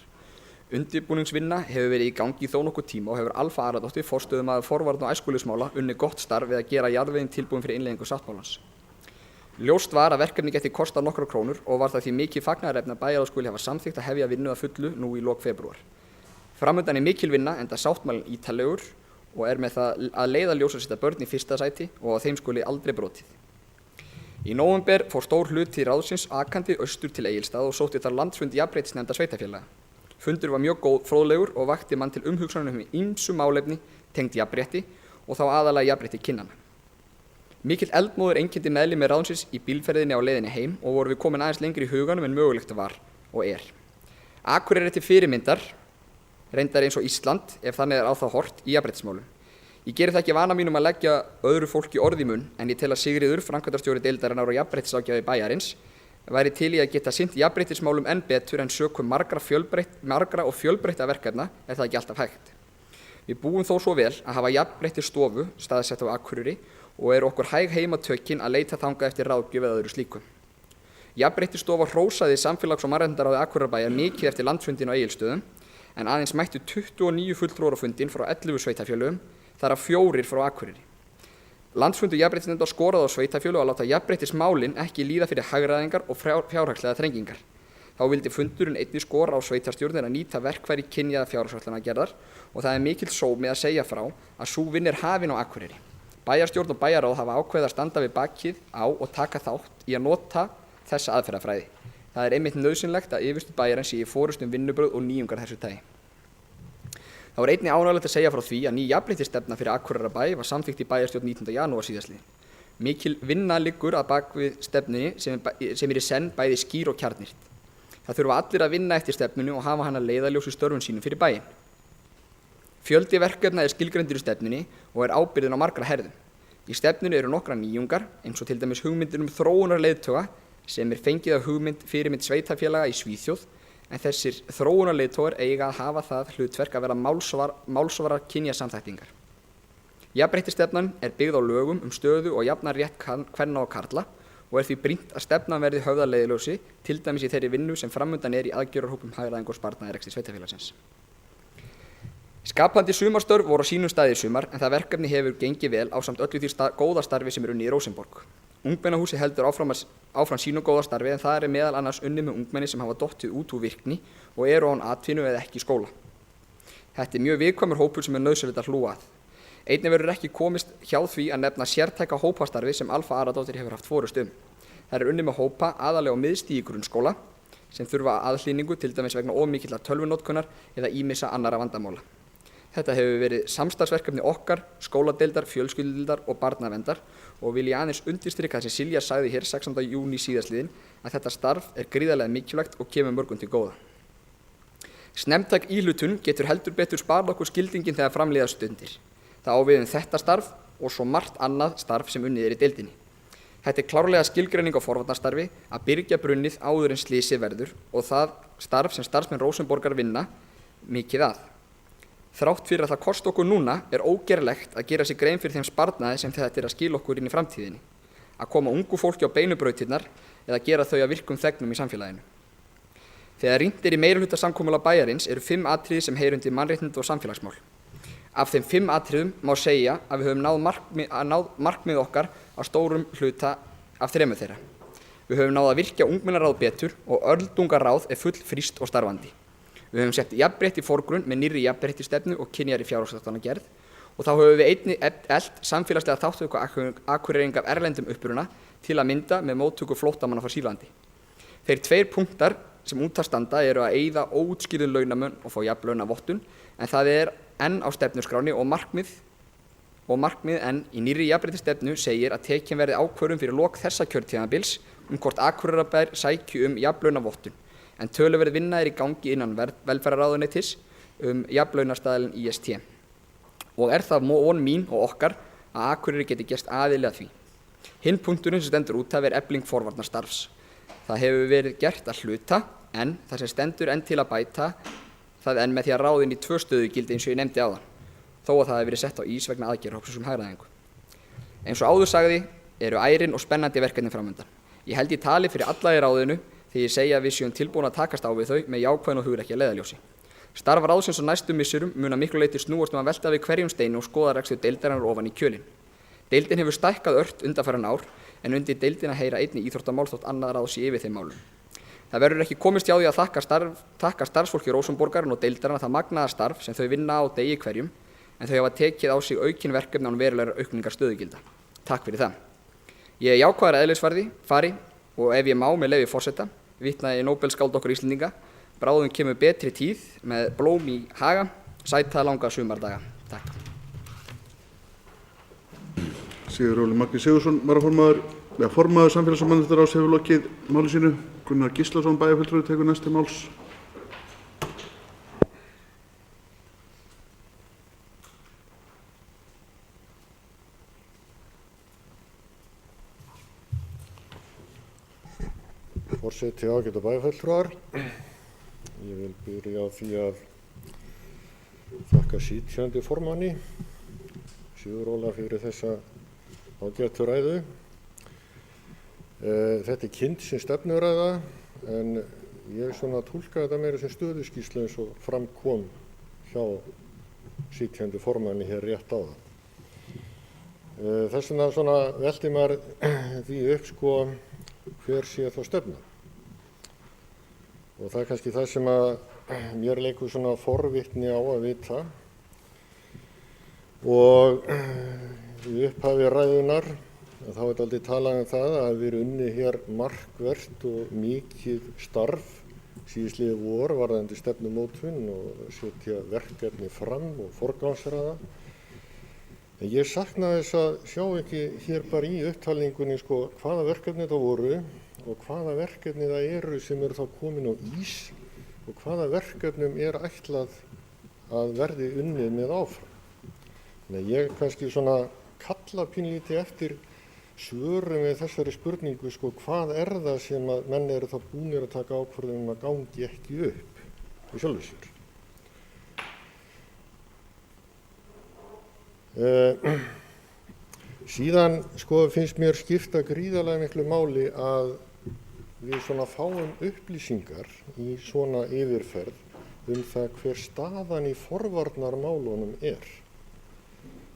Undirbúningsvinna hefur verið í gangi í þó nokkuð tíma og hefur Alfa Aradóttir, forstöðumaður forvarna og æskulýðsmála, unnið gott starf við að gera jarðveginn tilbúinn fyrir innleiðingu sáttmálans. Ljóst var að verkefni gæti kostað nokkrar krónur og var það því mikið fagnaðarefni að bæjarráð skuli hafa samþykkt að hefja vinnu að fullu nú í lok febrúar. Framundan mikil vinna enda sáttmálinn ítarlegur og með það að leiðarljós að setja börn í fyrsta sæti og að þeim skuli aldrei brotið. Í nóvember fór stór hluti ráðsins akandi austur til Egilsstaða og sótti þar landsfund jafnréttisnefndar sveitarfélaga. Fundur var mjög fróðlegur og vakti mann til umhugsunar ýmsu málefni tengd jafnrétti og þá aðalega jafnrétti kynjanna. Mikill eldmóður einkenndi meðlimi ráðsins í bílferðinni á leiðinni heim og voru við komin aðeins lengri í huganum en mögulegt var og er. Akureyri til fyrirmyndar, reyndar eins og Ísland, ef þannig á það horft, í jafnréttismálum. Ég geri það ekki vana mínum að leggja öðru fólki orð í munn en ég tel að Sigríður, framkvæmdastjóri deildarinnar og jafnréttisággjafi bæjarins, væri til í að geta sinnt jafnréttismálum enn betur en sökum margra og fjölbreytta verkefna er það ekki alltaf hægt. Við búum þó svo vel að hafa jafnréttisstofu staðsett á Akureyri og okkur hæg heimatökin að leita þangað eftir ráðgjöf eða öðru slíku. Jafnréttisstofa hrósaði samfélags- og mannréttindaráði Akureyrarbæjar mikið eftir landsfundinn á Egilsstöðum en aðeins mættu 29 fulltrúar á fundinn frá 11 sveitarfélögum, þar af 4 frá Akureyri. Landsfundur jafnréttisnefndar skoraði á sveitarfélög að láta jafnréttismálin ekki líða fyrir hagræðingar og fjárhagslega þrengingar. Þá vildi fundurinn einnig skora á sveitarstjórnir að nýta verkfæri kynjaða fjárhagsgerðar og það mikill sómi að segja frá að sú vinna hafin á Akureyri. Bæjarstjórn og bæjarráð hafa ákveðið að standa við bakið á og taka þátt í að nota þessa aðferðafræði. Það einmitt nauðsynlegt að yfirstu bæjarins sé í forystu vinnubrögð og nýjungar þessu tagi. Það var einnig ánægjulegt að segja frá því að ný jafnréttisstefna fyrir Akureyrarbæ var samþykkt í bæjarstjórn 19. janúar síðastliðinn. Mikil vinna liggur að bak við stefnunni sem í senn bæði skýr og kjarnyrkt. Það þurfa allir að vinna eftir stefnunni og hafa hana leiðarljós í störfum sínum fyrir bæinn. Fjöldi verkefna skilgreindur í stefnunni og ábyrgðin á margra herðum. Í stefnunni eru nokkrar nýjungar, eins og til dæmis hugmyndir þróunarleiðtoga sem fengið af fyrirmynd sveitarfélaga í Svíþjóð, en þessir þróunarleiðtogar eiga að hafa það hlutverk að vera málsvarar kynjasamþættingar. Jafnréttisstefnan byggð á lögum stöðu og jafnan rétt kvenna og karla og því brýnt að stefnan verði höfð að leiðarljósi, til dæmis í þeirri vinnu sem framundan í aðgerðarhópum hagræðingar og sparnaðar í rekstri sveitarfélagsins. Skapandi sumarstörf voru á sínum staði í sumar en það verkefni hefur gengið vel ásamt öllu því góða starfi sem unnið í Rósenborg. Ungmennahúsið heldur áfram sínu góða starfi en það meðal annars unnið með ungmenni sem hafa dottið út úr virkni og eru án atvinnu eða ekki í skóla. Þetta mjög viðkvæmur hópur sem nauðsynlegt að hlúa að. Einnig verður ekki komist hjá því að nefna sértæka hópastarfi sem Alfa Aradóttir hefur haft forystu Það unnið með hópa aðallega á miðstigi í grunnskóla sem þurfa aðhlýningu til dæmis vegna of mikillar tölvunotkunar eða ýmissa annarra vandamála. Þetta hefur verið samstarfsverkefni okkar, skóladeildar, fjölskyldudeildar og barnaverndar og vil ég aðeins undirstrika það sem Silja sagði hér 16. júní síðastliðinn að þetta starf gríðarlega mikilvægt og kemur mörgum til góða. Snemmtæk íhlutun getur heldur betur sparað okkur skildingin þegar framlíða stundir. Það á við þetta starf og svo margt annað starf sem unnið í deildinni. Þetta klárlega skilgreining á forvarnarstarfi að byrgja brunnið áður en slysið verður og það starf sem starfsmenn Rósenborgar vinna mikið að. Þrátt fyrir að það kosti okkur núna ógerlegt að gera sig grein fyrir þeim sparnaði sem þetta að skila okkur inn í framtíðinni, að koma ungu fólki á beinu brautirnar eða gera þau að virkum þegnum í samfélaginu. Þegar rýnt í meirihlutasamkomulag bæjarins eru 5 atriði sem heyra undir mannréttindi og samfélagsmál. Af þeim 5 atriðum má segja að við höfum náð markmið okkar á stórum hluta af 3 þeirra. Við höfum náð að virkja ungmennaráð betur og öldungaráð full frískt og starfandi. Við höfum sett jafnrétti í forgrunn með nýrri jafnréttistefnu og kynjaðri fjárhagsgerð og þá höfum við einnig eflt samfélagslega þátttöku Akureyringa af erlendum uppruna til að mynda með móttöku flóttamanna frá Sýrlandi. Þeir 2 punktar sem út af standa eru að eyða óútskýrðum launamun og fá jafnlaunavottun en það enn á stefnuskráni og markmið en í nýrri jafnréttistefnu segir að tekin verði ákvörðun fyrir lok þessa kjörtímabils hvort Akureyrarbær sæki jafnlaunavottun. En töluverð vinna í gangi innan velferðarráðuneytis jafnlaunastaðalinn IST. Og það von mín og okkar að Akureyri geti gerst aðili að því. Hinn punkturinn sem stendur út af efling forvarnarstarfs. Það hefur verið gert að hluta en það sem stendur enn til að bæta það enn með því að ráðin í 2 stöðugildi eins og ég nefndi áðan, þó að það hefur verið sett á ís vegna aðgerðarhópsins hagræðingu. Eins og áður sagði eru ærin og spennandi verkefni framundan. Ég held ég tali fyrir alla í ráðinu þegar ég segja að við séum tilbúin að takast á við þau með jákvæðin og hugrekki að leiðarljósi. Starf ráðsins á næstu misserum mun að miklu leyti snúast að velta við hverjum steini og skoða rekstur deildarinnar ofan í kjölinn. Deildin hefur stækkað ört undanfarin ár en undir deildina heyra einnig íþróttamál þótt annað ráð sé yfir þeim málum. Það verður ekki komist hjá því að þakka starfsfólki Rósenborgarinn og deildarinnar það magnaða starf sem þau vinna á degi hverjum en þau hafa tekið á sig aukin verkefni án verulegra aukningar stöðugilda. Takk fyrir það. Ég jákvæður að eðlisfari og ef ég má með leyfi forseta vitnaði Nóbelskáld okkur Íslendinga, bráðum kemur betri tíð með blóm í haga, sæta langa sumardaga. Takk. Sigurður Óli Magni Sigurðsson, formaður samfélags- og mannréttindaráðs hefur lokið máli sínu. Gunnar Gíslason, bæjarfulltrúi, tekur næst til máls. Forseti ágætu bæjarfulltrúar. Ég vil byrja á því að þakka sitjandi formanni Sigurð Óla fyrir þessa ágætu ræðu. Þetta kynnt sem stefnuræða en ég túlka þetta meira sem stöðuskýrslu eins og fram kom hjá sitjandi formanni hér rétt áðan. Þess vegna velti maður því upp hver sé þá stefna. Og það kannski það sem að mér leikur forvitni á að vita. Og í upphafi ræðunar þá dálítið talað það að við unnið hér markvert og mikið starf síðastliðið vor varðandi stefnumótun og setja verkefni fram og forgangsraða. En ég sakna þess að sjá ekki hér bara í upptalningunni hvaða verkefni það voru og hvaða verkefni það eru sem eru þá komin á ís og hvaða verkefnum ætlað að verði unnið með áfram. Þannig að ég kannski kalla pínlítið eftir svörum við þessari spurningu hvað það sem að menn eru þá búnir að taka ákvörðun að gangi ekki upp í sjálfu sér. Síðan sko finnst mér skipta gríðarlega miklu máli að við svona fáum upplýsingar í svona yfirferð það hver staðan í forvarnarmálunum er.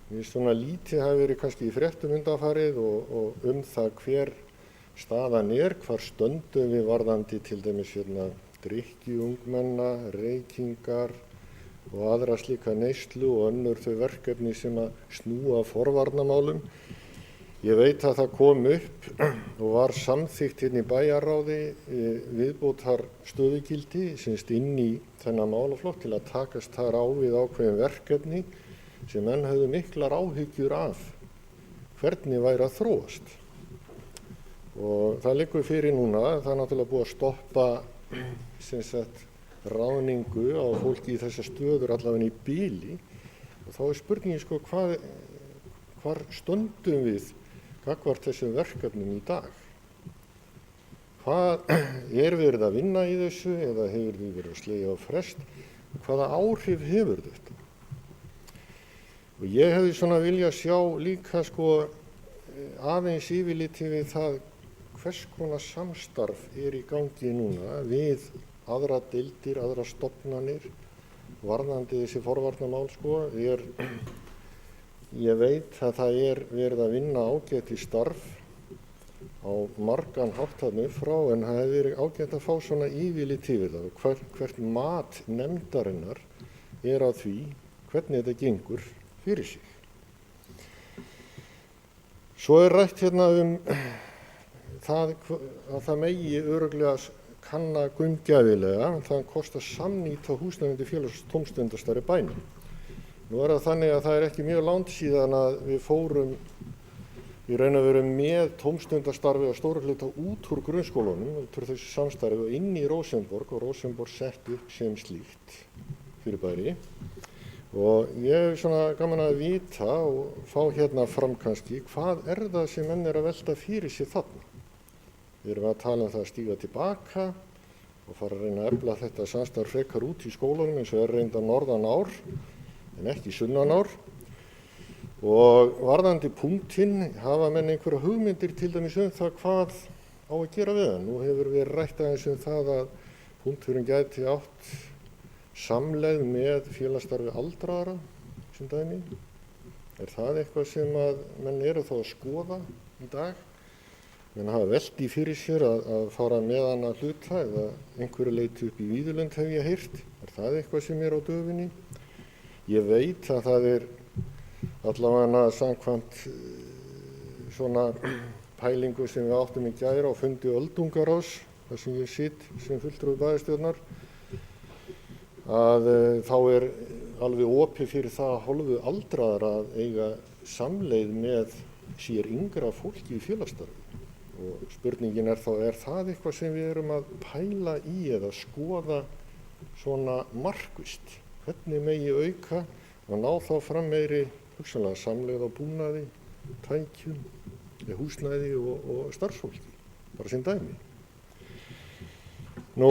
Mér finnst svona lítið hafi verið kannski í fréttum undanfarið og það hver staðan er, hvar stöndum við varðandi til dæmis drykkju ungmenna, reykingar og aðra slíka neyslu og önnur þau verkefni sem að snúa forvarnarmálum. Ég veit að það kom upp og var samþykkt í bæjarráði viðbótar stöðugildi inn í þennan málaflokk til að takast þar á við ákveðin verkefni sem menn höfðu miklar áhyggjur af hvernig væri að þróast. Og það liggur fyrir núna, það er náttúrulega búið að stoppa ráðningu á fólki í þessar stöður allavega í bili og þá er spurningin sko hvar stöndum við gagnvart þessum verkefnum í dag? Hvað er verið að vinna í þessu eða hefur við verið að slegja á frest? Hvaða áhrif hefur þetta? Og ég hefði svona viljað sjá líka sko aðeins yfirliti við það hvers konar samstarf er í gangi núna við aðra deildir, aðra stofnanir varðandi þessi forvarnarmál sko. Ég veit að það er verið að vinna ágætt í starf á margan hátt þarna upp frá en það hefur verið ágætt að fá svona yfirlit yfir það hvert mat nefndarinnar er á því hvernig þetta gengur fyrir sig. Svo er rætt það að það megi örugglega kanna gaumgæfilega, það kostar samnýta húsnæði félags- og tómstundastarf í bænum. Nú er það þannig að það er ekki mjög langt síðan að við fórum í raun og veru með tómstundastarfi að stóru hluta út úr grunnskólunum, út úr þessu samstarfi og inn í Rósenborg og Rósenborg sett upp sem slíkt fyrirbæri. Og ég hef svona gaman að vita og fá fram kannski hvað er það sem menn er að velta fyrir sig þarna. Við erum að tala það að stíga tilbaka og fara að reyna að efla þetta samstarf frekar út í skólanum eins og er reynda norðan ár en ekki sunnan ár. Og varðandi punktinn hafa menn einhverja hugmyndir til dæmis það hvað á að gera við það. Nú hefur verið rætt aðeins það að punkturinn gæti átt samlegð með félagsstarfi aldraðra sem dæmi. Er það eitthvað sem að menn eru þá að skoða í dag? Menn hafa velt í fyrir sér að fara með hana hluta eða einhverju leyti upp í Víðurlund hef ég heyrt. Er það eitthvað sem er á döfinni? Ég veit að það er allavega samkvæmt svona pælingu sem við áttum í gær á fundi öldungaráðs, þar sem ég sitt sem fulltrúi bæjarstjórnar, að þá er alveg opið fyrir það hálfu aldraðra að eiga samleið með sér yngra fólki í félagsstarfi. Og spurningin er þá, er það eitthvað sem við erum að pæla í eða skoða svona markvisst? Hvernig megi auka og ná þá fram meiri hugsanlega samleið á búnaði, tækjum, húsnæði og starfsfólki, bara sem dæmi. Nú,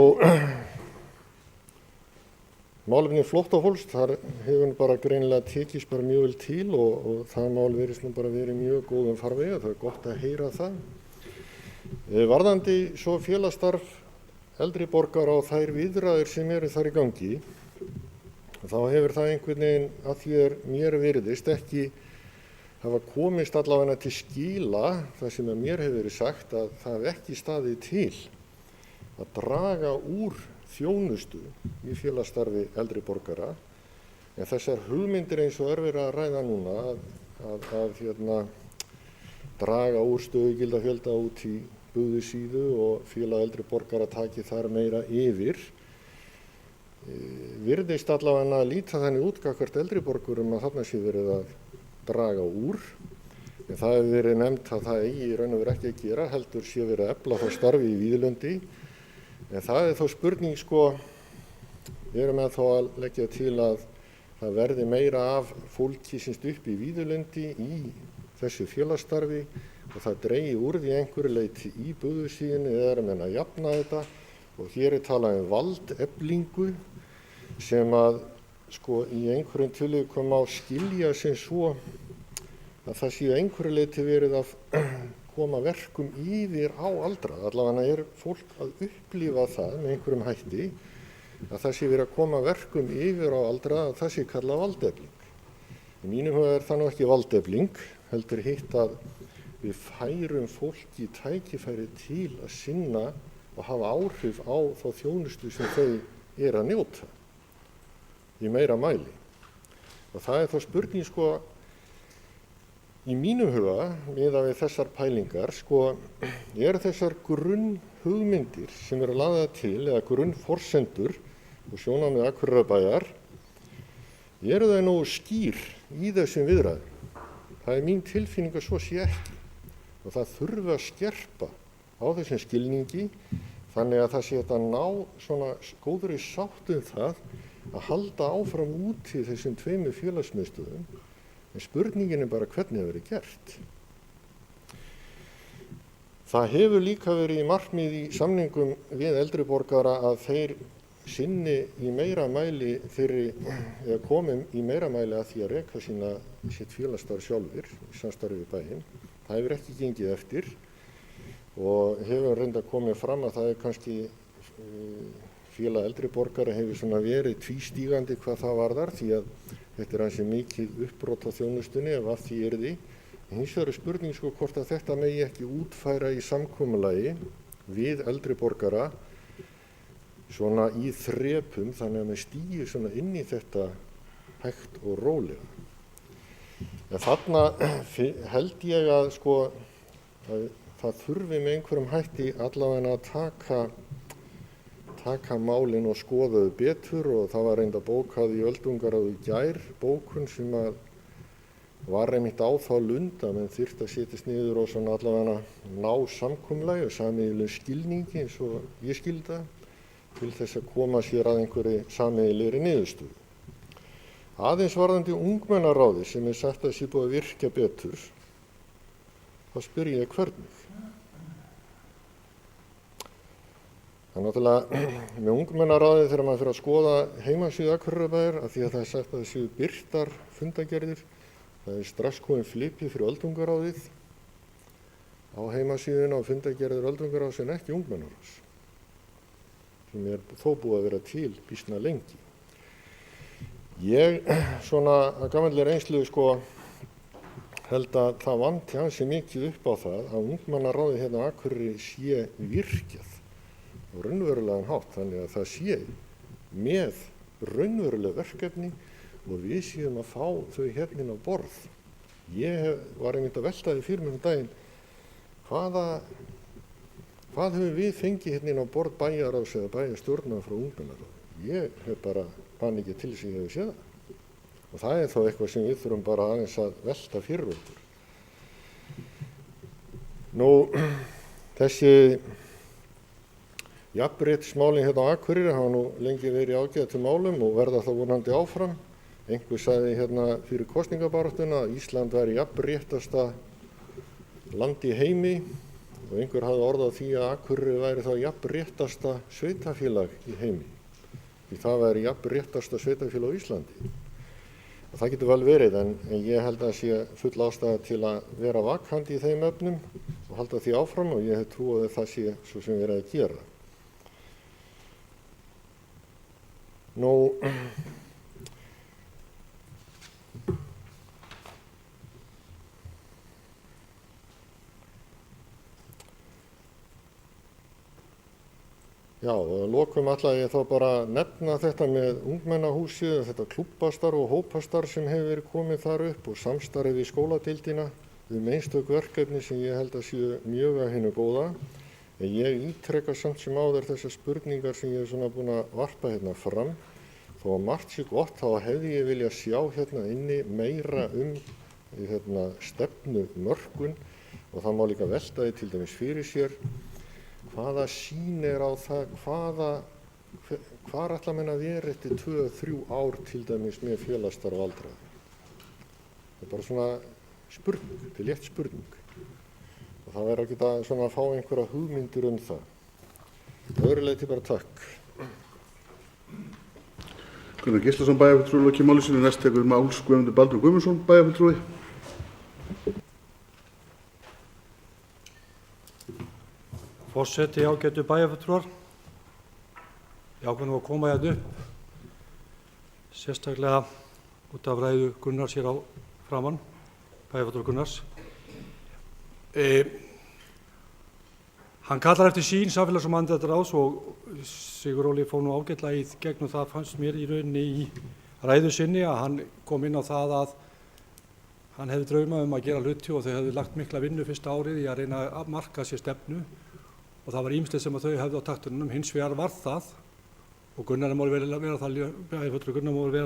málefni flóttafólks, þar hefur bara greinilega tekist bara mjög vel til og það mál virðist nú bara verið mjög góðum farvegi, það er gott að heyra það. Varðandi svo félagsstarf eldri borgara og þær viðræður sem eru þar í gangi, þá hefur það einhvern veginn að því mér virðist ekki hafa komist allavega til skila það sem að mér hefur verið sagt að það hef ekki staðið til að draga úr þjónustu í félagsstarfi eldri borgara. En þessar hugmyndir eins og er verið að ræða núna að draga úr stöðugildafjölda út í Búðusíðu og félag eldri borgara taki þar meira yfir. Virðist allavega að líta þannig út gagnvart eldri borgurum að þarna sé verið að draga úr. En það hefur verið nefnt að það eigi í raun og veru ekki að gera, heldur sé verið að efla þá starfi í Víðurlundi. En það er þó spurning sko, við erum þá að leggja til að það verði meira af fólki sem upp í Víðurlundi í þessu félagsstarfi og það dregi úr því einhverju leyti í Búðusíðunni eða menn að jafna þetta og hér er talað valdeflingu sem að sko í einhverjum tilvikum má skilja sem svo að það séu einhverju leyti verið að koma verkum yfir á aldraða. Allavega fólk að upplifa það með einhverjum hætti að það sé verið að koma verkum yfir á aldraða, að það sé kallað valdefling. Í mínum huga það nú ekki valdefling, heldur hitt að við færum fólki tækifæri til að sinna og hafa áhrif á þá þjónustu sem þau að njóta í meira mæli. Og það þá spurning í mínum huga, miðað við þessar pælingar, þessar grunnhugmyndir sem eru lagðar til, eða grunnforsendur og sjónarmið Akureyrarbæjar, þau nógu skýr í þessum viðræðum? Það mín tilfinning að svo sé ekki. Og það þurfi að skerpa á þessum skilningi þannig að það sé að ná svona góðri sátt það að halda áfram úti þessum 2 félagsmiðstöðvum. En spurningin bara hvernig það verið gert. Það hefur líka verið í markmið í samningum við eldri borgara að þeir sinni í meira mæli eða komum í meira mæli að því að reka sitt félagsstarf sjálfir í samstarfi við bæinn. Það hefur ekki gengið eftir og hefur reyndar komið fram að það kannski félag eldri borgara hefur verið tvístígandi hvað það varðar því að þetta ansi mikið uppbrot á þjónustunni ef af því yrði. Hins vegar spurning hvort að þetta megi ekki útfæra í samkomulagi við eldri borgara svona í þrepum þannig að maður stígi inn í þetta hægt og rólega. En þarna held ég að það þurfi með einhverjum hætti allavega að taka málin og skoða þau betur og það var reynda bókað í öldungaráði í gær, bókun sem var einmitt á þá lund að menn þyrfti að setjast niður og allavega ná samkomulagi og sameiginlegum skilningi eins og ég skildi til þess að koma sér að einhverju sameiginlegri niðurstöðu. Aðeins varðandi ungmennaráði sem sagt að sé búið að virka betur, þá spyr ég hvernig. Það náttúrulega með ungmennaráði þegar maður fyrir að skoða heimasíðu Akureyrarbæjar af því að það sagt að það séu birtar fundargerðir. Það strax komið flipið fyrir öldungaráðið á heimasíðuna og fundargerðir öldungaráðs en ekki ungmennaráðs sem þó búið að vera til býsna lengi. Ég að gamalli reynslu held að það vanti ansi mikið upp á það að ungmennaráðið hérna á Akureyri sé virkjað og raunverulegan hátt þannig að það sé með raunveruleg verkefni og við séum að fá þau hérna á borð. Ég var einmitt að velta því fyrir mér daginn hvað höfum við fengið hérna á borð bæjarráðs eða bæjarstjórnar frá ungmennaráði. Ég hef bara fann ekki til þess að ég hef séð það. Og það þá eitthvað sem við þurfum bara aðeins að velta fyrir okkur. Þessi jafnréttismálin hérna á Akureyri hafa lengi verið ágætum málum og verða þá vonandi áfram. Einhver sagði hérna fyrir kosningabaráttuna að Ísland væri jafnréttasta land í heimi og einhver hafði orð á því að Akureyri væri þá jafnréttasta sveitarfélag í heimi. Því það væri jafnréttasta sveitarfélag á Íslandi. Og það getur vel verið en ég held að sé full ástæða til að vera vakandi í þeim efnum og halda því áfram og ég hef trú að það sé svo sem verið að gera. Já, og að lokum ætla ég þá bara að nefna þetta með ungmennahúsið, þetta klúbbastarf og hópastarf sem hefur verið komið þar upp og samstarfið í skóladeildina einstök verkefni sem ég held að séu mjög að hinu góða. En ég ítreka samt sem áður þessar spurningar sem ég hef búin að varpa hérna fram. Þó að margt sé gott þá hefði ég viljað sjá hérna inni meira stefnumörkun og það má líka velta því til dæmis fyrir sér hvaða sýn á það, hvar ætla menn að vera eftir 2-3 ár til dæmis með félagsstarf aldraðra. Það bara svona spurning, þetta létt spurning. Og það verður ekki að fá einhverja hugmyndir það. Öðru leyti bara takk. Gunnar Gíslason, bæjarfulltrúi, lokið máli sínu. Næst tekur Máls Guðmundur Baldur Guðmundsson, bæjarfulltrúi. Forseti, ágætu bæjarfulltrúar. Ég ákvað nú að koma hérna upp, sérstaklega út af ræðu Gunnars hér á framann, bæjarfulltrúar Gunnars. Hann kallar eftir sín samfélags- og mannréttindaráðs og Siguróli fór nú ágætlega í gegnum það, fannst mér í rauninni í ræðu sinni að hann kom inn á það að hann hefði drauma að gera hluti og þau hefði lagt mikla vinnu fyrsta árið í að reyna að marka sér stefnu og það var ýmislegt sem að þau hefði á taktunum. Hins vegar var það og Gunnar má vera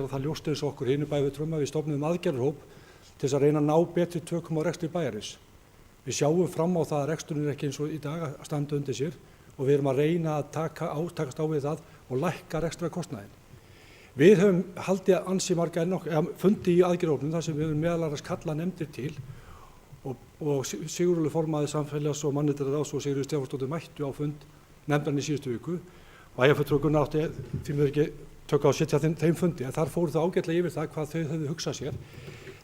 það ljóst eins og okkur hinu bæjarfulltrúum að við stofnuðum aðgerðarhóp til þess að reyna að ná betri tökum á rekstri bæjarins. Við sjáum fram á það að reksturinn er ekki eins og í dag að standa undir sér og við erum að reyna að takast á við það og lækka rekstrarkostnaðinn. Við höfum haldið ansi marga fundi í aðgerðarhópnum þar sem við höfum meðal annars kallað nefndir til og Siguróli formaður samfélags- og mannréttindaráðs og Sigríður Stefánsdóttir mættu á fund nefndarinnar í síðustu viku. Bæjarfulltrúar Gunnar átti því miður ekki tök á að sitja þeim fundi en þar fóru þau ágætlega yfir það hvað þau höfðu hugsað sér.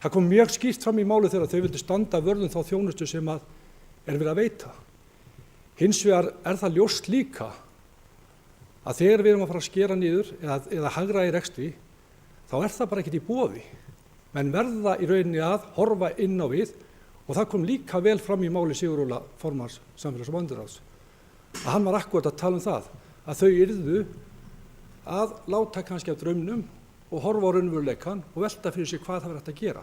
Það kom mjög skýrt fram í máli þegar þau vildu standa vörðum þá þjónustu sem að er verið að veita. Hins vegar er það ljóst líka að þegar við erum að fara að skera niður eða hagra í rekstri, þá er það bara ekkert í boði. Menn verða í rauninni að horfa inn á við og það kom líka vel fram í máli Siguróla formanns samfélags- og mannréttindaráðs. Að hann var akkúrat að tala um það, að þau yrðu að láta kannski af draumnum og horfa á raunveruleikann og velta fyrir sig hvað það verður hægt að gera.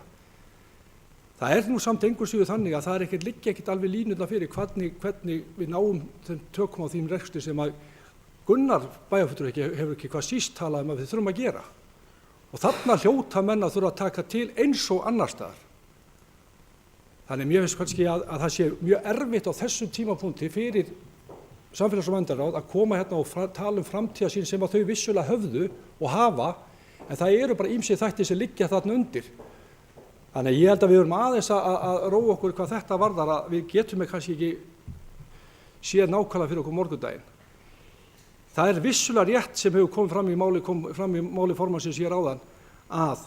Það er nú samt engu síður þannig að það er liggja ekkert alveg línurnar fyrir hvernig við náum þeim tökum á þým rekstri sem að Gunnar bæjarfulltrúi hefur ekki hvað síst talað að við þurfum að gera. Og þarna hljóta menn að þurfa að taka til eins og annar staðar. Þannig mér finnst kannski að það sé mjög erfitt á þessum tímapunkti fyrir samfélags- og mannréttindaráð að koma hérna og tala framtíðarsýn sem að þau vissulega höfðu og hafa, en það eru bara ýmsir þættir sem liggja þarna undir. Þannig ég held að við erum aðeins að róa okkur hvað þetta varðar að við getum kannski ekki séð nákvæmlega fyrir okkur morgundaginn. Það er vissulega rétt sem hefur komið fram í máli formannsins hér áðan að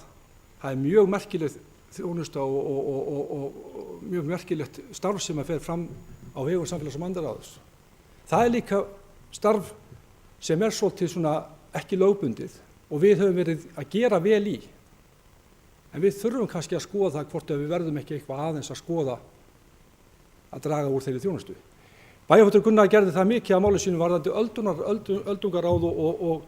það er mjög merkilegt þjónusta og mjög merkilegt starf sem fer fram á vegum samfélags- og mannréttindaráðs. Það er líka starf sem er svolítið svona ekki lögbundið og við höfum verið að gera vel í. En við þurfum kannski að skoða það hvort við verðum ekki eitthvað aðeins að skoða að draga úr þeirri þjónustu. Bæjarfulltrúi Gunnar gerði það mikið að máli sínu varðandi öldungaráð og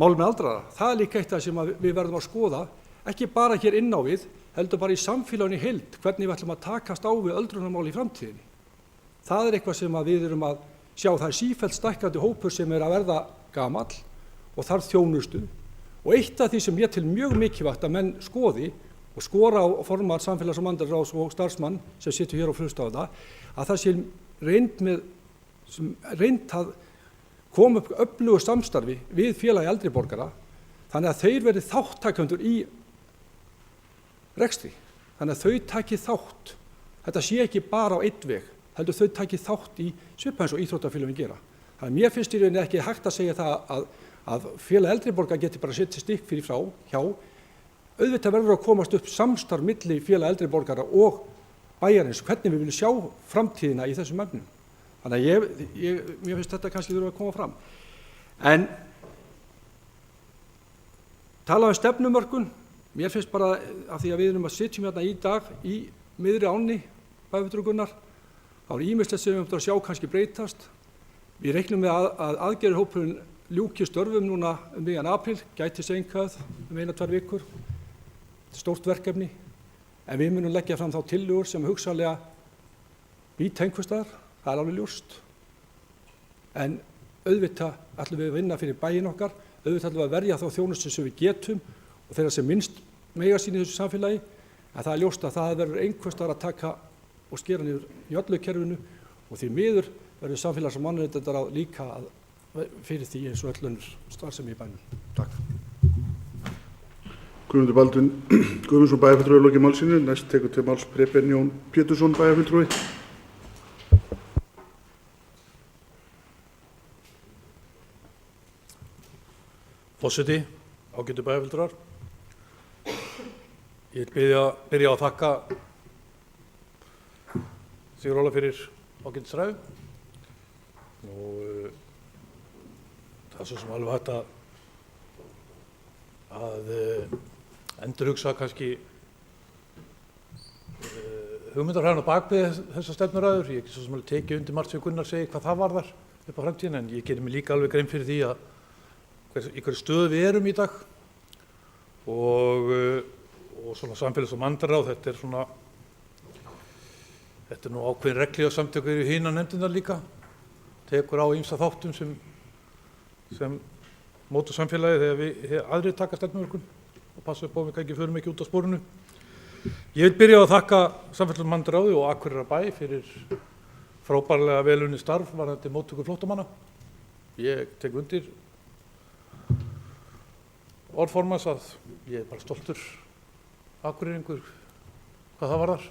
málum með aldraða. Það er líka eitt af sem við verðum að skoða, ekki bara hér inn á við, heldur bara í samfélaginu í heild, hvernig við ætlum að takast á við öldrunarmál í framtíðinni. Það er eitthvað sem við erum að sjá, það er sífellt stækkandi hópur sem er að verða gamall og þarf þjónustu. Og eitt af því sem ég til mjög mikilvægt að menn skoði og skora á formann samfélags- og mannréttindaráðs og starfsmann sem situr hér og hlustar á að það sé reynt að koma upp öflugu samstarfi við félagi eldri borgara þannig að þeir verði þáttakendur í rekstri. Þannig að þau taki þátt. Þetta sé ekki bara á einn veg, heldur þau taki þátt í svipað eins og íþróttafélögin gera. Þannig að mér finnst í rauninni ekki hægt að segja það að félag eldri borgara geti bara setið stikk fyrir hjá. Auðvitað verður að komast upp samstarf milli félag eldri borgara og bæjarins, hvernig við viljum sjá framtíðina í þessum efnum. Þannig að mér finnst þetta kannski þurfa að koma fram. En tala um stefnumörkun, mér finnst bara af því að við erum að sitjum hérna í dag í miðri ánni, bæjarfulltrúi Gunnar, þá er ýmislegt sem við höfum að sjá kannski breytast. Við reiknum með að aðgerðarhópurinn ljúki störfum núna miðjan apríl, gæti seinkað 1-2 vikur. Þetta er stórt verkefni, en við munum leggja fram þá tillögur sem hugsanlega býta einhvers staðar, það er alveg ljóst. En auðvitað ætlum við að vinna fyrir bæinn okkar, auðvitað ætlum við að verja þá þjónustu sem við getum og þeirra sem minnst mega sín í þessu samfélagi, en það er ljóst að það verður einhvers staðar að taka og skera niður í öllu kerfinu og því miður verður samfélags- og mannréttindaráð líka fyrir því eins og öll önnur starfsemi í bænum. Takk. Guðmundur Baldvin Guðmundsson bæjarfulltrúi lokið máli sínu. Næst tekur til máls Preben Jón Pétursson bæjarfulltrúi. Forseti, ágætu bæjarfulltrúar. Ég vil byrja á að þakka Siguróla fyrir ágætisræðu. Það er svo sem alveg hægt að endurhugsa kannski hugmyndarfræðina á bakvið þessar stefnuræður. Ég get svo sem alveg tekið undir margt sem Gunnar segir hvað það varðar upp á framtíðina, en ég gerir mig líka alveg grein fyrir því að í hverju stöðu við erum í dag og svona samfélags- og mannréttindaráð, þetta er nú ákveðin regla og samtökur í hinar nefndirnar líka, tekur á ýmsa þáttum sem móta samfélagið þegar við aðrir taka stefnumörkun og passa upp á við ekki förum ekki út á sporinu. Ég vil byrja á að þakka Samfélags- og mannréttindaráði og Akureyrarbæ fyrir frábærlega vel unnið starf varðandi móttöku flóttamanna. Ég tek undir orð formanns að ég er bara stoltur Akureyringur hvað það varðar.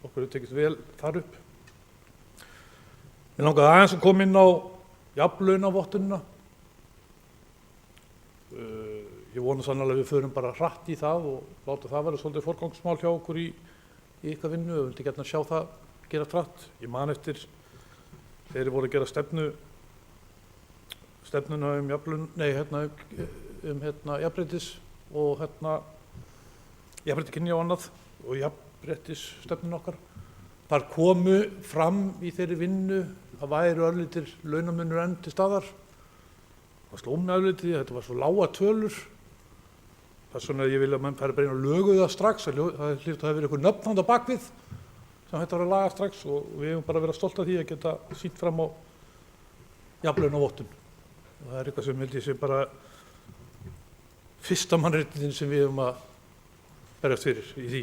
Okkur hefur tekist vel þar upp. Mér langaði aðeins að koma inn á jafnlaunavottunina. Ég vona sannarlega að við förum bara hratt í það og láta það vera svolítið forgangsmál hjá okkur í ykkar vinnu. Við vildi gjarnan sjá það gera hratt. Ég man eftir þegar voru að gera stefnuna jafnréttis og jafnrétti kynja og annað og jafnréttisstefnun okkar. Þar komu fram í þeirri vinnu að væru örlítir launamunur enn til staðar. Það sló mig örlítið, þetta var svo lága tölur. Það er svona að ég vil að menn færi bara inn og lögu það strax. Það hlýtur að hafa verið einhver nöfn þarna á bakvið sem hætti að vera að laga strax og við hefum bara verið stolt af því að geta sýnt fram á jafnlaunavottun. Og það er eitthvað sem held ég sé bara fyrsta mannréttindin sem við hefum að berjast fyrir í því.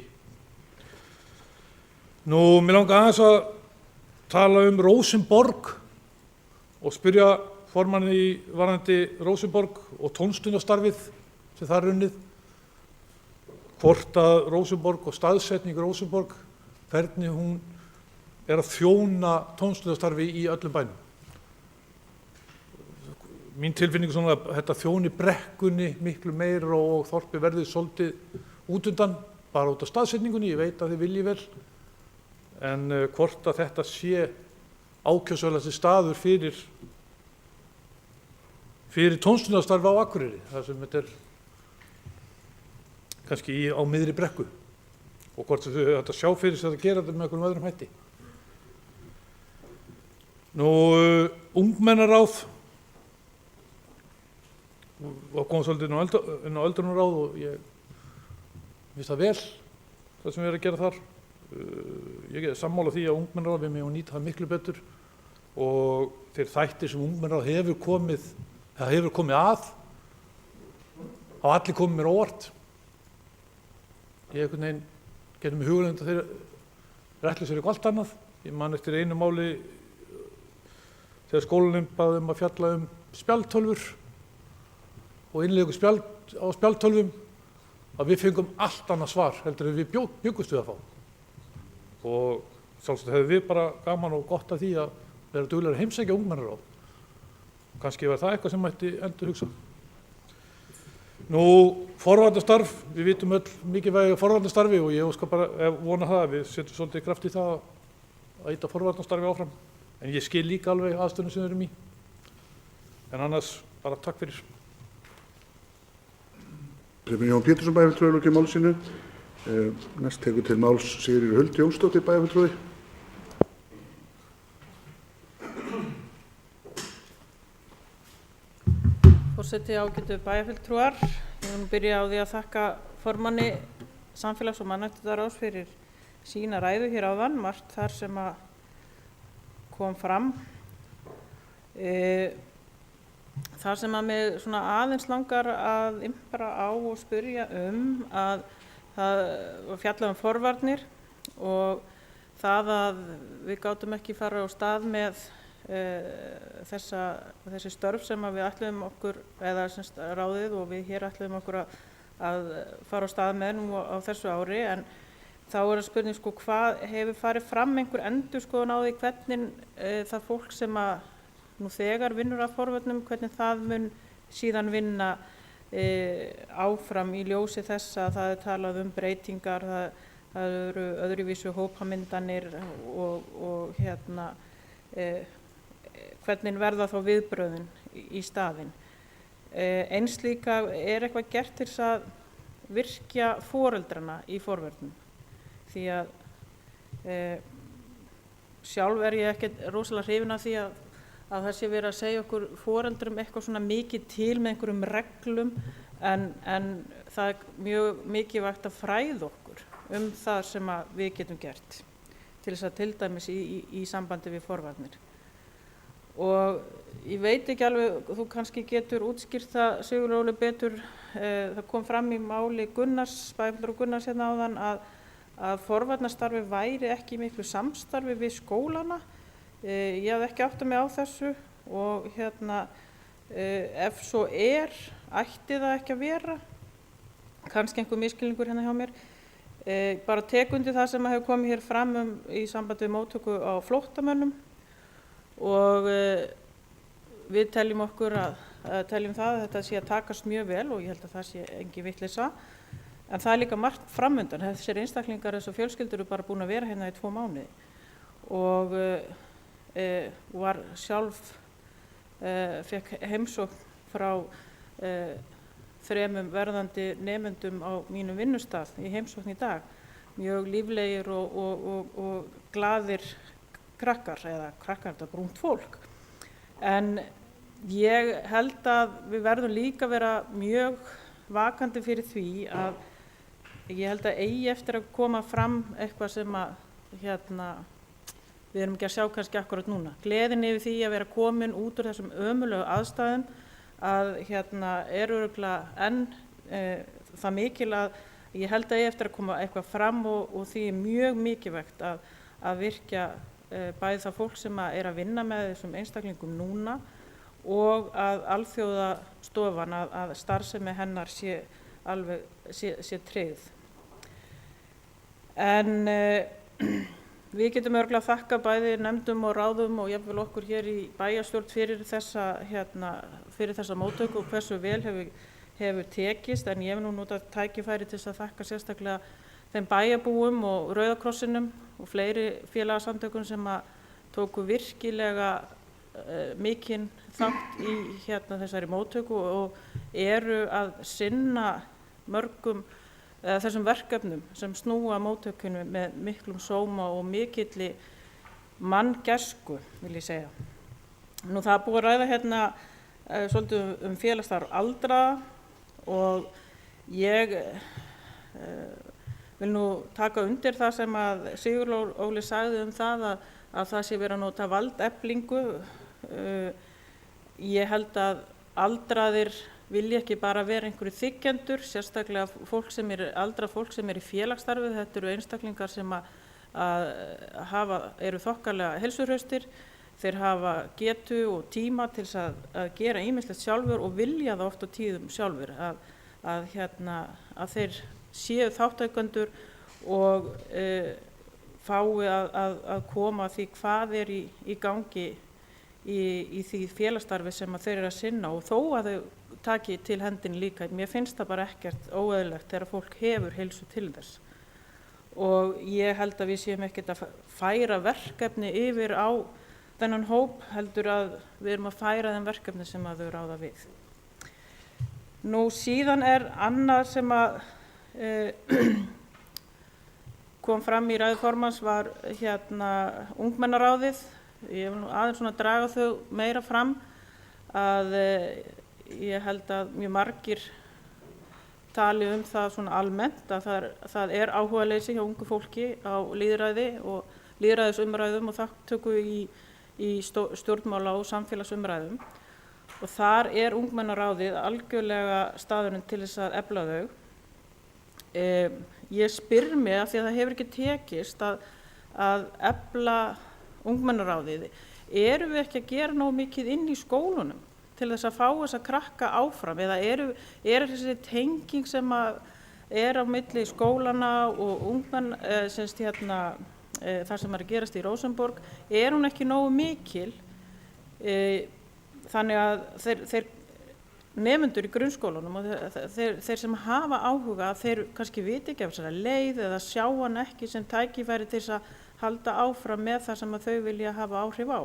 Mér langar aðeins að tala Rósenborg og spyrja formanni varðandi Rósenborg og tónstundarstarfið sem þar er unnið. Hvort að Rósenborg og staðsetning Rósenborg, hvernig hún er að þjóna tónstundarstarfi í öllum bænum. Mín tilfinning er svona að þetta þjóni brekkunni miklu meira og þorpi verði svolítið út undan, bara út af staðsetningunni, ég veit að þið viljið vel, en hvort að þetta sé ákjósanlegasti staður fyrir tónstundarstarf á Akureyri, þar sem þetta er kannski á miðri brekku og hvort þau þetta sjá fyrir sig að gera þetta með einhverjum öðrum hætti. Ungmennaráð og kom svolítið inn á öldrunarráð og ég finnst það vel það sem við erum að gera þar. Ég er sammála því að ungmennaráð við megum nýta það miklu betur og þeir þættir sem ungmennaráð hefur komið að hafa allir komið mér óvart. Ég einhvern veginn gerði mig hugleiðandi að þeir ætli sér eitthvað allt annað. Ég man eftir einu máli þegar skólanum baði að fjalla spjaldtölvur og innleiðingu á spjaldtölvum að við fengum allt annað svar heldur en við bjuggumst við að fá. Og sjálfsagt hefði við bara gaman og gott af því að vera duglegir að heimsækja ungmennaráð. Kannski var það eitthvað sem mætti endurhugsa. Forvarnastarf, við vitum öll mikilvægi forvarnastarfi og ég óska bara vona það að við setjum svolítið kraft í það að ýta forvarnastarfi áfram. En ég skil líka alveg aðstöðunum sem við erum í. En annars bara takk fyrir. Jón Pétursson bæjarfulltrúi lokið máli sínu. Næst tekur til máls Sigríður Huld Jónsdóttir bæjarfulltrúi. Forseti, ágætu bæjarfulltrúar. Ég vil byrja á því að þakka formanni Samfélags- og mannréttindaráðs fyrir sína ræðu hér áðan, margt þar sem að kom fram. Það sem að mig svona aðeins langar að impra á og spyrja að það fjalla forvarnir og það að við gátum ekki fara á stað með þessi störf sem við ætluðum okkur, eða semst ráðið og við hér ætluðum okkur að fara á stað með nú á þessu ári, en þá er að spurning hvað hefur farið fram einhver endurskoðun á því hvernig það fólk sem að nú þegar vinnur að forvörnum, hvernig það mun síðan vinna áfram í ljósi þess að það er talað breytingar, það eru öðruvísu hópamyndanir og hvernig verða þá viðbrögðin í staðinn. Eins líka eitthvað gert til þess að virkja foreldrana í forvörnum, því að sjálf ég ekkert rosalega hrifin af því að það sé verið að segja okkur foreldrum eitthvað svona mikið til með einhverjum reglum, en það er mjög mikilvægt að fræða okkur það sem við getum gert til þess að til dæmis í sambandi við forvarnir. Og ég veit ekki alveg, þú kannski getur útskýrt það, Sigurður Óli, betur, það kom fram í máli bæjarfulltrúa Gunnars hérna áðan að forvarnarstarfi væri ekki í miklu samstarfi við skólana. Ég hafði ekki áttað mig á þessu og ef svo ætti það ekki að vera, kannski einhver misskilningur hérna hjá mér. Bara tek undir það sem hefur komið hér fram í sambandi við móttöku á flóttamönnum og við teljum það að þetta sé að takast mjög vel og ég held að það sé engin vitleysa. En það er líka margt framundan. Þessir einstaklingar eins og fjölskyldur eru bara búin að vera hérna í 2 mánuði og var sjálf fékk heimsókn frá 3 verðandi nemendum á mínum vinnustað í heimsókn í dag. Mjög líflegir og glaðir krakkar, þetta brúnt fólk. En ég held að við verðum líka að vera mjög vakandi fyrir því að ég held að eigi eftir að koma fram eitthvað sem við erum ekki að sjá kannski akkurat núna. Gleðin yfir því að vera komin út úr þessum ömurlegu aðstæðum að örugglega enn það mikil að ég held að eigi eftir að koma eitthvað fram og því er mjög mikilvægt að virkja bæði það fólk sem að vinna með þessum einstaklingum núna og að alþjóðastofan að starfsemi hennar sé tryggð. En við getum örugglega þakka bæði nefndum og ráðum og jafnvel okkur hér í bæjarstjórn fyrir þessa móttöku og hversu vel hefur tekist, en ég vil nú nota tækifæri til þess að þakka sérstaklega þeim bæjarbúum og Rauða krossinum og fleiri félagasamtökum sem tóku virkilega mikinn þátt í þessari móttöku og eru að sinna mörgum þessum verkefnum sem snúa móttökunni með miklum sóma og mikilli manngæsku, vil ég segja. Nú það er búið að ræða svolítið félagsstarf aldraða og ég vil nú taka undir það sem að Sigurður Óli sagði það að það sé verið að nota valdeflingu. Ég held að aldraðir vilja ekki bara vera einhverju þiggjendur, sérstaklega aldrað fólk sem í félagsstarfi. Þetta eru einstaklingar sem eru þokkalega heilsuhraustir, þeir hafa getu og tíma til að gera ýmislegt sjálfur og vilja það oft á tíðum sjálfur að þeir séu þátttakendur og fái að koma að því hvað er í gangi í því félagsstarfi sem þeir eru að sinna, og þó að þau taki til hendinni líka. Mér finnst það bara ekkert óeðlilegt þegar fólk hefur heilsu til þess. Og ég held að við séum ekkert að færa verkefni yfir á þennan hóp, heldur að við erum að færa þeim verkefni sem þau ráða við. Nú síðan annað sem kom fram í ræðu formanns var ungmennaráðið. Ég vil nú aðeins svona draga þau meira fram að ég held að mjög margir tali það svona almennt að það er áhugaleysi hjá ungu fólki á lýðræði og lýðræðisumræðum og þátttöku í stjórnmála og samfélagsumræðum, og þar ungmennaráðið algjörlega staðurinn til þess að efla þau. Ég spyr mig af því að það hefur ekki tekist að efla ungmennaráðið. Erum við ekki að gera nóg mikið inn í skólunum til þess að fá þess að krakka áfram, eða er þessi tenging sem er á milli skólana og ungmenn, þar sem að gerast í Rósenborg, er hún ekki nógu mikil, þannig að þeir nemendur í grunnskólanum og þeir sem hafa áhuga, þeir kannski viti ekki af þessari leið eða sjá hann ekki sem tækifæri til þess að halda áfram með það sem þau vilja hafa áhrif á.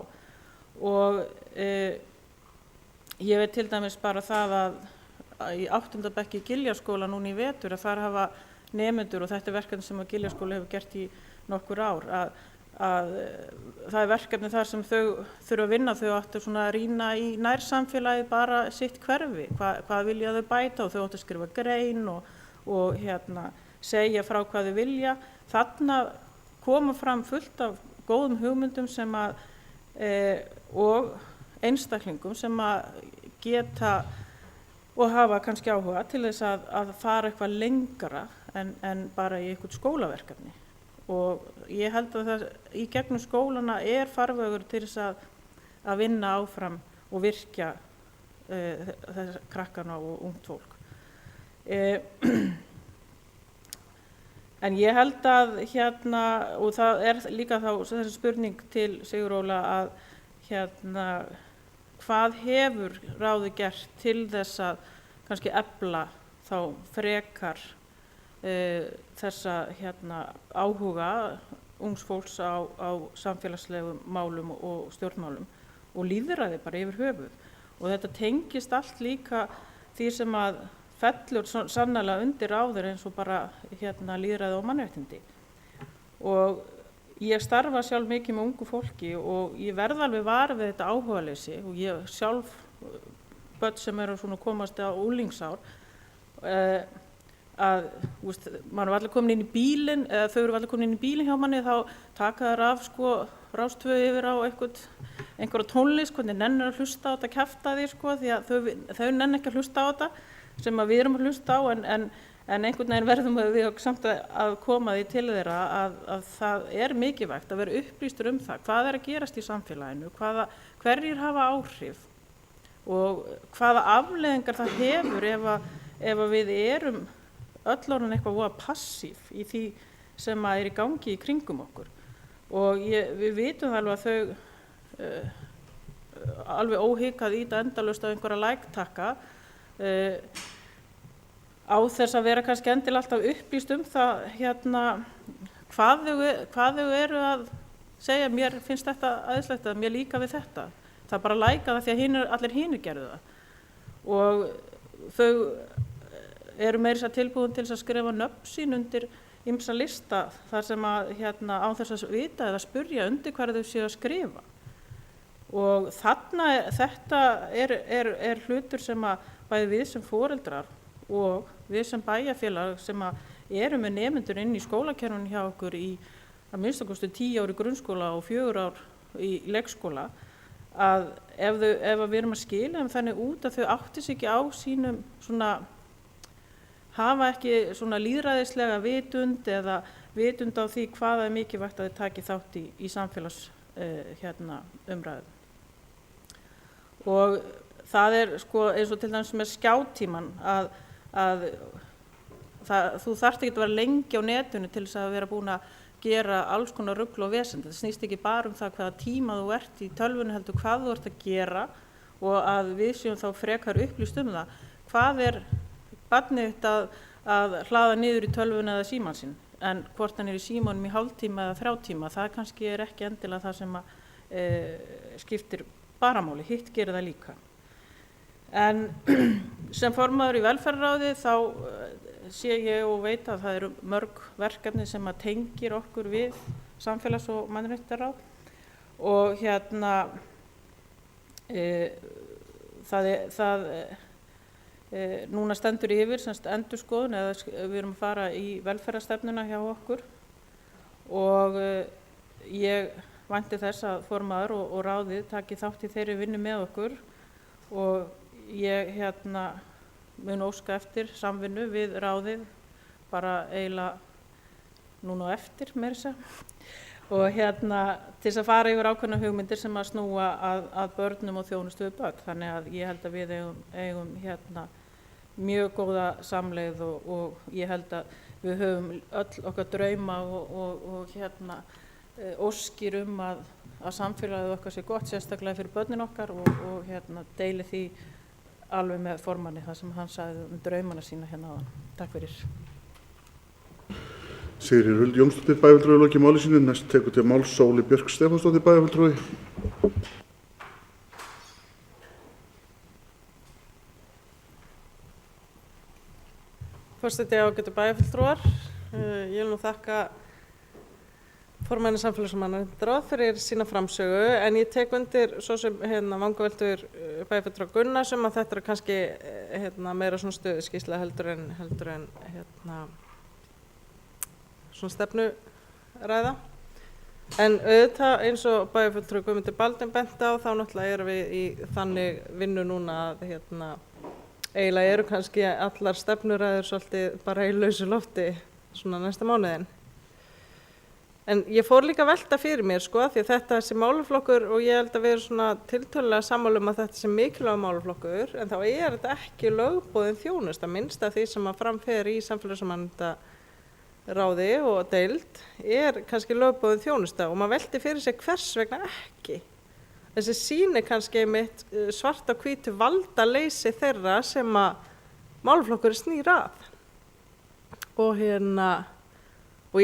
og ég veit til dæmis bara það að í 8. bekk í Giljaskóla núna í vetur að þar hafa nemendur, og þetta er verkefni sem að Giljaskóli hefur gert í nokkur ár, að það er verkefni þar sem þau þurfa að vinna, þau áttu svona að rýna í nærsamfélagið bara sitt hverfi, hvað vilja þau bæta og þau áttu að skrifa grein og segja frá hvað þau vilja. Þarna koma fram fullt af góðum hugmyndum sem að og einstaklingum sem að geta og hafa kannski áhuga til þess að fara eitthvað lengra en bara í eitthvað skólaverkefni. Og ég held að það í gegnum skólana er farvegur til þess að vinna áfram og virkja þess krakkana og ungt fólk. En ég held að og það er líka þá þessi spurning til Siguróla að hvað hefur ráðið gert til þess að kannski efla þá frekar þessa áhuga ungs fólks á samfélagslegum málum og stjórnmálum og lýðræði bara yfir höfuð. Og þetta tengist allt líka því sem að fellur sannarlega undir ráðir eins og bara lýðræði og mannréttindi. Og ég starfa sjálf mikið með ungu fólki og ég verð alveg var við þetta áhugaleysi og ég sjálf börn sem eru svona komast á úlingsár að maður var allir komin inn í bílinn eða þau eru allir komin inn í bílinn hjá manni þá taka þær af Rás 2 yfir á einhverja tónlist, hvernig nennir að hlusta á þetta kjaftaði því að þau nenni ekki að hlusta á þetta sem að við erum að hlusta á en einhvern veginn verðum við samt að koma því til þeirra að það er mikilvægt að vera upplýstur það, hvað er að gerast í samfélaginu, hverjir hafa áhrif og hvaða afleiðingar það hefur ef við erum öll orðin eitthvað voða passív í því sem að er í gangi í kringum okkur. Og við vitum alveg að þau alveg óhikað íta endalaust á einhverja like-takka á þess að vera kannski endilega alltaf upplýst það hvað þau eru að segja mér finnst þetta æðislegt að mér líka við þetta. Það bara læka það því að allir hinir gerðu það. Og þau eru meira þess að tilbúin til að skrifa nöfn sín undir ýmsa lista þar sem að á þess að vita eða spurja undir hvað þau séu að skrifa. Og þetta er hlutur sem að bæði við sem foreldrar og við sem bæjarfélag sem eru með nemendur inn í skólakerfinu hjá okkur í að minnsta kosti 10 ár í grunnskóla og 4 ár í leikskóla að ef við erum að skila þannig út að þau átti sig ekki á sínum hafa ekki svona lýðræðislega vitund eða vitund á því hvað er mikilvægt að þau taki þátt í samfélags umræðum. Og það er eins og til dæmis með skjátíman að þú þarft ekki að vera lengi á netinu til þess að vera búin að gera alls konar rugl og vesen. Það snýst ekki bara það hvaða tíma þú ert í tölvunni heldur hvað þú ert að gera og að við séum þá frekar upplýst það. Hvað er barnið þitt að hlaða niður í tölvunni eða símann sinn? En hvort hann í símanum í hálftíma eða 3 tíma, það kannski er ekki endilega það sem skiptir bara máli, hitt gerir það líka. En sem formaður í velferðarráði þá sé ég og veit að það eru mörg verkefni sem að tengir okkur við samfélags- og mannréttindaráð og núna stendur yfir endurskoðun eða við erum að fara í velferðarstefnuna hjá okkur og ég vænti þess að formaður og ráðið taki þátt í þeirri vinnu með okkur og ég mun óska eftir samvinnu við ráðið bara eiginlega núna á eftir meira að segja og til þess að fara yfir ákveðnar hugmyndir sem að snúa að börnum og þjónustu við börn. Þannig að ég held að við eigum mjög góða samleið og ég held að við höfum öll okkar drauma og óskir að samfélagið okkar sé gott, sérstaklega fyrir börnin okkar og deili því alveg með formanni það sem hann sagði draumana sína áðan. Takk fyrir. Sigríður Huld Jónsdóttir, bæjarfulltrúi, lokið máli sínu. Næst tekur til máls Sóli Björk Stefánsdóttir, bæjarfulltrúi. Forseti, ágætu bæjarfulltrúar. Ég vil nú þakka formanni Samfélags- og mannréttindaráðs fyrir sína framsögu, en ég tek undir svo sem vangaveltur bæjarfulltrúa Gunnars að þetta er kannski meira svona stöðuskýrsla heldur en svona stefnuræða. En auðvitað eins og bæjarfulltrúi Guðmundur Baldvin benti á, þá náttúrulega erum við í þannig vinnu núna að eiginlega eru kannski allar stefnuræður svolítið bara í lausu lofti svona næsta mánuðinn. En ég fór líka að velta fyrir mér því að þetta sé málaflokkur og ég held að við erum svona tiltölulega sammála að þetta sé mikilvægur málaflokkur, en þá er þetta ekki lögboðin þjónusta, minnst af því sem að framfer í Samfélags- og mannréttindaráði og deild er kannski lögboðin þjónusta og maður velti fyrir sig hvers vegna ekki. Þessi sýnir kannski mitt svart á hvítu valdaleysi þeirra sem að málaflokkur snýr að. Og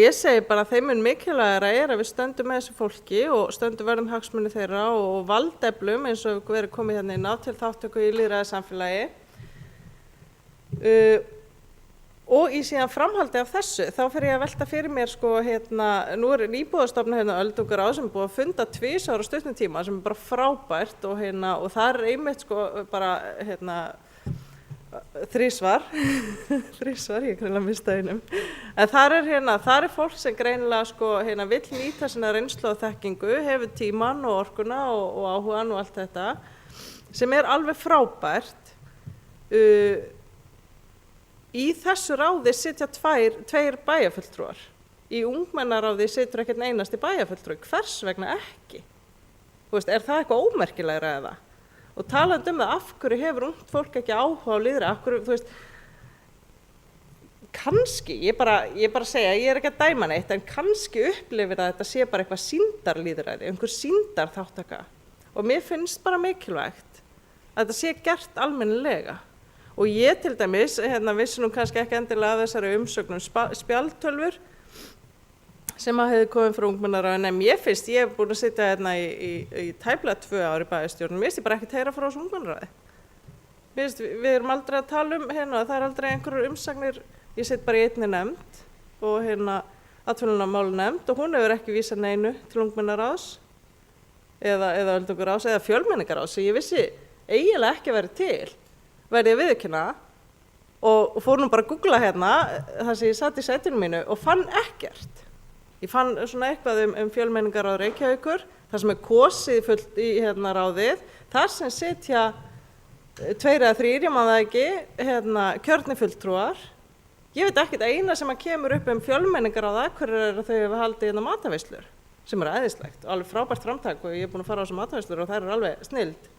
ég segi bara að þeim mun mikilvægara að við stöndum með þessu fólki og stöndum vörðum hagsmuni þeirra og valdeflum eins og við erum komið hérna inn á til þátttöku í lýðræðissamfélagi. Og í síðan framhaldi af þessu, þá fer ég að velta fyrir mér nú er Íbúðastofnun Öldungaráð sem er búið að funda 2 ára á stuttum tíma sem er bara frábært og það er einmitt bara 3 svar, ég greinilega mista einum. En þar er fólk sem greinilega vill nýta sína reynslu og þekkingu, hefur tímann og orkuna og áhugann og allt þetta, sem er alveg frábært. Í þessu ráði sitja tveir bæjarfulltrúar. Í ungmennaráði situr ekkert einasti bæjarfulltrúi. Hvers vegna ekki? Er það eitthvað ómerkilegra eða? Og talandi það, af hverju hefur ungt fólk ekki áhuga á lýðræði? Kannski, ég bara segja, ég er ekki að dæma neitt, en kannski upplifir að þetta sé bara eitthvað sýndarlýðræði, einhver sýndarþátttaka. Og mér finnst bara mikilvægt að þetta sé gert almennilega. Og ég til dæmis, vissi nú kannski ekki endilega af þessari umsögnum spjaldtölfur sem að hefði komið frá ungmennaráði, en ég finnst, ég hef búin að sitja í tæplega 2 ár í bæjarstjórn, mér finnst ég bara ekki heyra frá þessu ungmennaráði. Við erum aldrei að tala um það er aldrei einhverjur umsagnir, ég sitt bara í einni nefnd og atvinnumálanefnd og hún hefur ekki vísað neinu til ungmennaráðs eða öldungaráðs eða fjölmenningaráðs sem ég vissi eiginlega ekki verið til. Verði ég viðurkenna og fór nú bara að googla þar sem ég satt í sætinu mínu og fann ekkert. Ég fann svona eitthvað fjölmenningaráð Reykjavíkur, þar sem er kosið fullt í ráðið, þar sem sitja 2 eða 3, ég man það ekki, kjörnir fulltrúar. Ég veit ekkert eina sem kemur upp fjölmenningaráð Akureyrar er að þau hafa haldið mataveislur, sem er æðislegt, alveg frábært framtak og ég er búin að fara á þessu mataveislur og þær eru alveg snilld.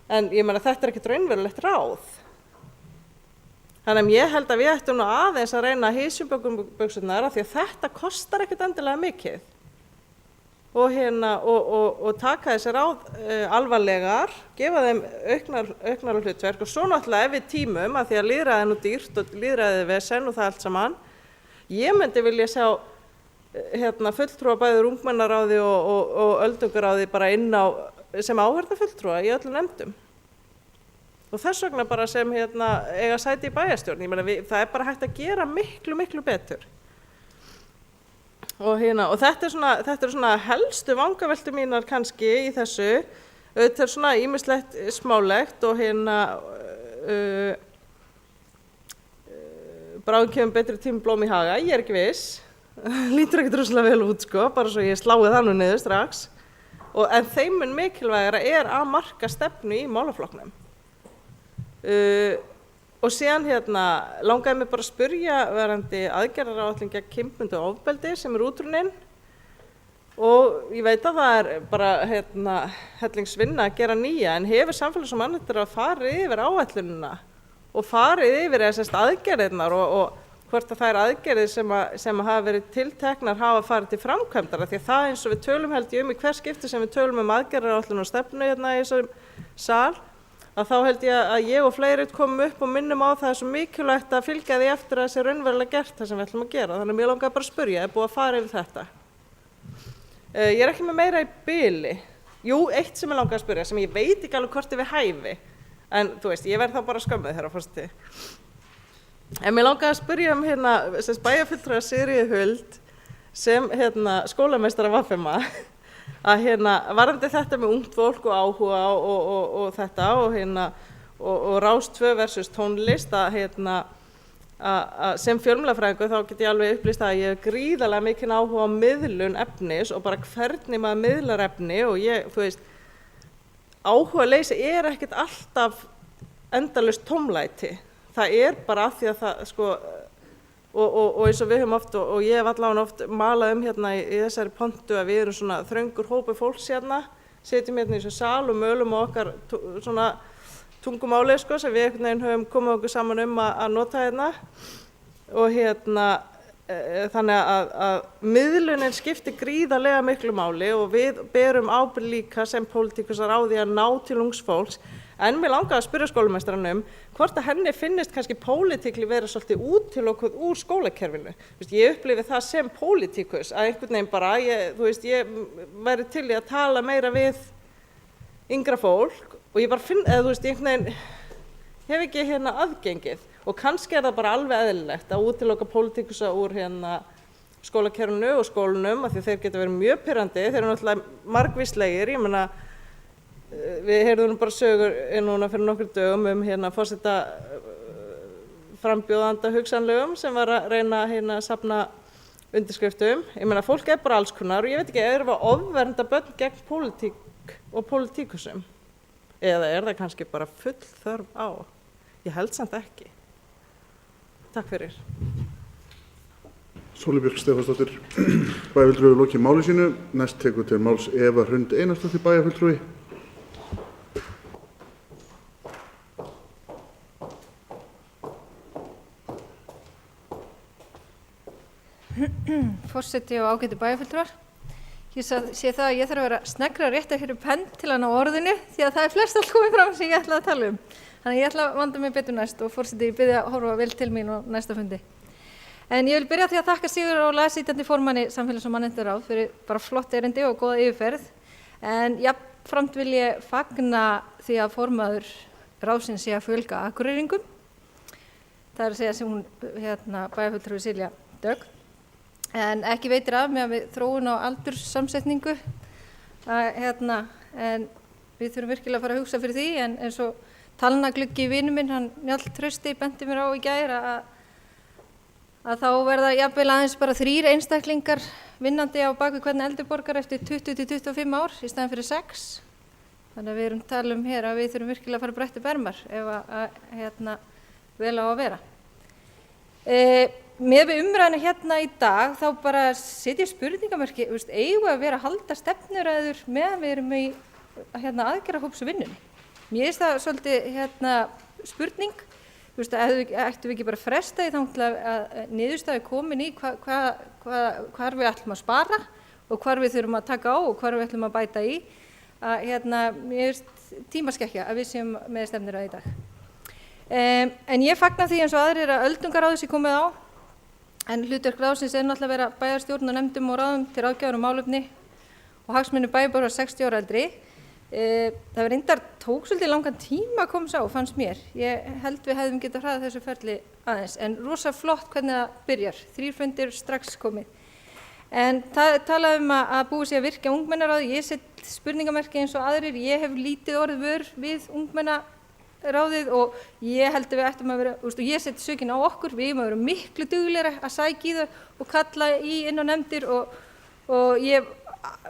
En ég meina þetta er ekkert raunverulegt ráð. Þannig að ég held að við ættum nú aðeins að reyna að hysja buxurnar af því að þetta kostar ekkert endilega mikið. Og taka þessi ráð alvarlegar, gefa þeim auknar hlutverk og svo náttúrulega ef við tímum að því að lýðræði er nú dýrt og lýðræði er vesen og það allt saman. Ég myndi vilja sjá fulltrúa bæði ungmennaráði og öldungaráði bara inn á sem áheyrnarfulltrúa í öllum nefndum. Og þess vegna bara sem eiga sæti í bæjarstjórn. Ég meina það er bara hægt að gera miklu betur. Og þetta er svona helstu vangaveltu mínar kannski í þessu. Þetta er svona ýmislegt smálegt og bráðum kemur betri tími blóm í haga, ég er ekki viss. Lítur ekkert rosalega vel út bara svo ég slái það nú niður strax. En þeim mun mikilvægara er að marka stefnu í málaflokknum. Og síðan langaði mig bara að spyrja verandi aðgerðaráætlun gegn kynbundnu ofbeldi sem er útrunnin og ég veit að það er bara hellingsvinna að gera nýja en hefur Samfélags- og mannréttindaráð farið yfir áætlunina og farið yfir aðgerðirnar og hvort að þær aðgerðir sem hafa verið tilteknar hafa farið til framkvæmdar því að það eins og við tölum held ég í hver skipti sem við tölum aðgerðaráætlun og stefnu í þessum sal að þá held ég að ég og fleiri komum upp og minnum á það er svo mikilvægt að fylgja því eftir að það sé raunverulega gert það sem við ætlum að gera. Þannig að mér langaði bara að spyrja, er búið að fara yfir þetta? Ég er ekki með meira í bili. Jú, eitt sem ég langaði að spyrja, sem ég veit ekki alveg hvort er við hæfi, en þú veist, ég verð þá bara skömmuð herra forseti. En mér langaði að spyrja bæjarfulltrúa Sigríði Huld sem skólameistara VFMA að varðandi þetta með ungt fólk og áhuga og þetta og Rás 2 versus tónlist að sem fjölmiðlafræðingur þá get ég alveg upplýst að ég hef gríðarlega mikinn áhuga á miðlun efnis og bara hvernig maður miðlar efni og áhuga leysi ekkert alltaf endalaust tómlæti. Það bara af því að það og eins og við höfum oft og ég hef allavega oft malað í þessari pontu að við erum svona þröngur hópi fólks setjum í þessu sal og mölum á okkar svona tungumáli sem við einhvern veginn höfum komið okkur saman að nota og þannig að miðlunin skiptir gríðarlega miklu máli og við berum ábyrgð líka sem pólitíkusar á því að ná til ungs fólks. En mér langaði að spyrja skólameistarann hvort að henni finnist kannski pólitíkli vera svolítið útilokuð úr skólakerfinu. Ég upplifi það sem pólitíkus að einhvern veginn bara, ég væri til í að tala meira við yngra fólk og ég bara finn, einhvern veginn hef ekki aðgengið og kannski það bara alveg eðlilegt að útiloka pólitíkusa úr skólakerfinu og skólunum af því þeir geta verið mjög pirrandi, þeir eru náttúrulega margvíslegir, ég meina við heyrðum bara sögur núna fyrir nokkur dögum forseta frambjóðanda hugsanlegum sem var að reyna að safna undirskriftum. Ég meina fólk bara alls konar og ég veit ekki, erum við að ofvernda börn gegn pólitík og pólitíkusum eða það kannski bara full þörf á? Ég held samt ekki. Takk fyrir. Sóley Björk Stefánsdóttir, bæjarfulltrúi lokið máli sínu. Næst tekur til máls Eva Hrund Einarsdóttir, bæjarfulltrúi. Forseti og ágætu bæjarfulltrúar. Ég sé það að ég þarf að vera sneggra rétt að hér penn til að ná orðinu því að það flest allt komið fram sem ég ætla að tala Þannig ég ætla að vanda mig betur næst og forseti ég byrja að horfa vel til mín á næsta fundi. En ég vil byrja því að þakka Sigurði Óla, sitjandi formanni Samfélags- og mannréttindaráðs fyrir bara flott erindi og góða yfirferð. En jafnframt vil ég fagna því að formaður ráðsins sé að fjölga Akureyringum. Það að segja sem hún bæjarfulltrúi Silja Dögg. En ekki veitir af með að við þróun á aldurssamsetningu en við þurfum virkilega að fara að hugsa fyrir því en eins og talnagluggi vinur minn, hann Njáll Trausti benti mér á í gær að þá verða jafnvel aðeins bara 3 einstaklingar vinnandi á bak við hvern eldri borgara eftir 20-25 ár í staðinn fyrir 6. Þannig að við erum tala hér að við þurfum virkilega að fara að bretta bermar ef að vel á að vera. Með við umræðina í dag þá bara setja spurningamerki, eigum við að vera að halda stefnuræður meðan við erum í aðgerðahópsvinnunni. Mér finnst það svolítið spurning, ættum við ekki bara fresta í þá að niðurstaða komin í hvar við ætlum að spara og hvar við þurfum að taka á og hvar við ætlum að bæta í. Mér finnst tímaskekkja að við séum með stefnuræði í dag. En ég fagna því eins og aðrir að öldungaráði sé komið á. En hlutverk ráðsins náttúrulega að vera bæjarstjórn og nefndum og ráðum til ráðgjafar málefni og hagsmuni bæjarbúa 60 ára eldri. Það reyndar tók svolítið langan tíma að koma sá, fannst mér. Ég held við hefðum getað hraðað þessu ferli aðeins, en rosa flott hvernig það byrjar. 3 fundir strax komið. En það talaði að búið sér að virka ungmennaráði. Ég set spurningamerki eins og aðrir. Ég hef lítið orðið vör við ungmennaráðið og ég held að við ættum að vera, ég seti sökin á okkur, við eigum að vera miklu duglegri að sækja í það og kalla inn á nefndir og ég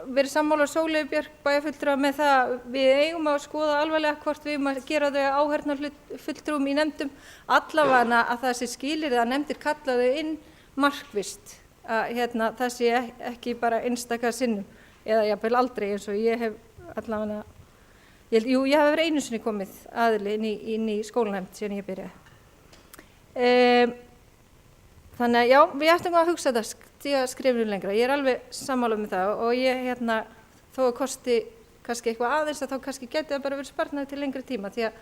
verið sammála Sóleyju Björk bæjarfulltrúa með það við eigum að skoða alvarlega hvort við eigum að gera þau áheyrnarfulltrúum í nefndum, allavega að það sé skilyrði að nefndir kalla þau inn markvisst, að það sé ekki bara einstaka sinnum eða jafnvel aldrei eins og ég hef allavega ég hef verið einu sinni komið aðili inn í skólanefnd síðan ég byrjaði. Þannig að já, við ættum að hugsa þetta skrifinu lengra. Ég alveg sammála með það og ég þó að kosti kannski eitthvað aðeins að þá kannski geti það bara verið sparnaði til lengri tíma því að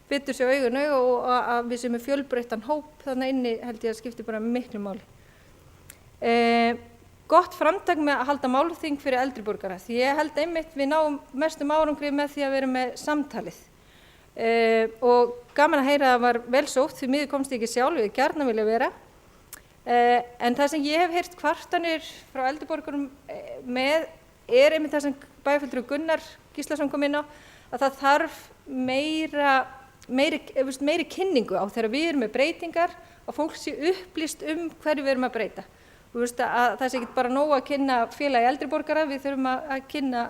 betur sér augun og að við sem fjölbreyttan hóp þannig inni held ég að skipti bara miklu máli. Gott framtak með að halda málþing fyrir eldri borgara því ég held einmitt við náum mestum árangri með því að vera með samtalið. og gaman að heyra að það var vel sótt, því miður komst ég ekki sjálf, ég gjarnan vilja vera. En það sem ég hef heyrt kvartanir frá eldri borgurum með einmitt það sem bæjarfulltrúi Gunnar Gíslason kom inn á, að það þarf meiri kynningu á þegar við erum með breytingar, að fólk sé upplýst hverju við erum að breyta. Að það sé ekki bara nóg að kynna félagi eldri borgara, við þurfum að kynna,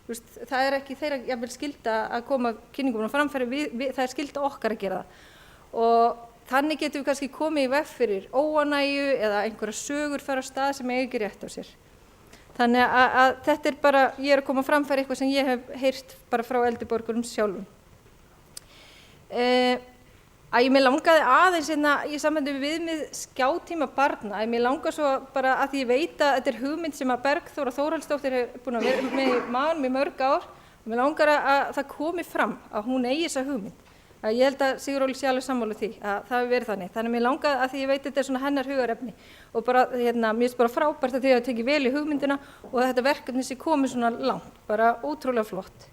það er ekki þeirra jafnvel skylda að koma kynningum á framfæri, það er skylda okkar að gera það. Og þannig getum við kannski komið í veg fyrir óánægju eða einhverja sögur fara á stað sem eiga ekki rétt á sér. Þannig að þetta er bara, ég er að koma framfæri eitthvað sem ég hef heyrt bara frá eldri borgurum sjálfum. Mér langaði aðeins í sambandi við viðmið skjátíma barna, mér langar svo bara að því ég veit að þetta er hugmynd sem að Bergþóra Þórhallsdóttir er búin að vera með í maganum í mörg ár, og mér langar að það komi fram að hún eigi þessa hugmynd. Ég held að Sigurólfur sé alveg sammála því að það hefur verið þannig. Þannig mér langaði að því ég veit að þetta er svona hennar hugarefni og bara, mér finnst bara frábært að þið hafa tekið vel í hugmyndina og þetta verkefni sé komið svona langt, bara ótrúlega flott.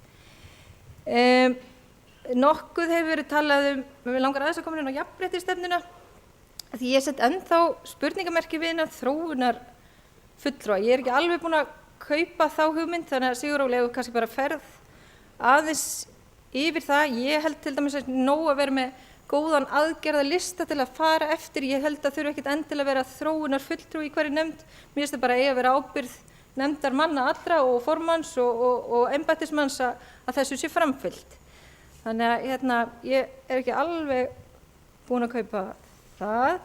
Nokkuð hefur verið talað mér langar aðeins að koma inn á jafnréttisstefnuna, því ég set ennþá spurningamerki við hennar þróunar fulltrúa. Ég er ekki alveg búin að kaupa þá hugmynd, þannig að Sigurólfur kannski bara ferð aðeins yfir það. Ég held til dæmis að nóg að vera með góðan aðgerðalista til að fara eftir. Ég held að þurfi ekkert endilega að vera þróunar fulltrúi í hverju nefnd. Mér finnst það bara eiga að vera ábyrgð nefndar manna allra og formanns og embættismanns að þessu sé framfylgt. Þannig að ég er ekki alveg búin að kaupa það.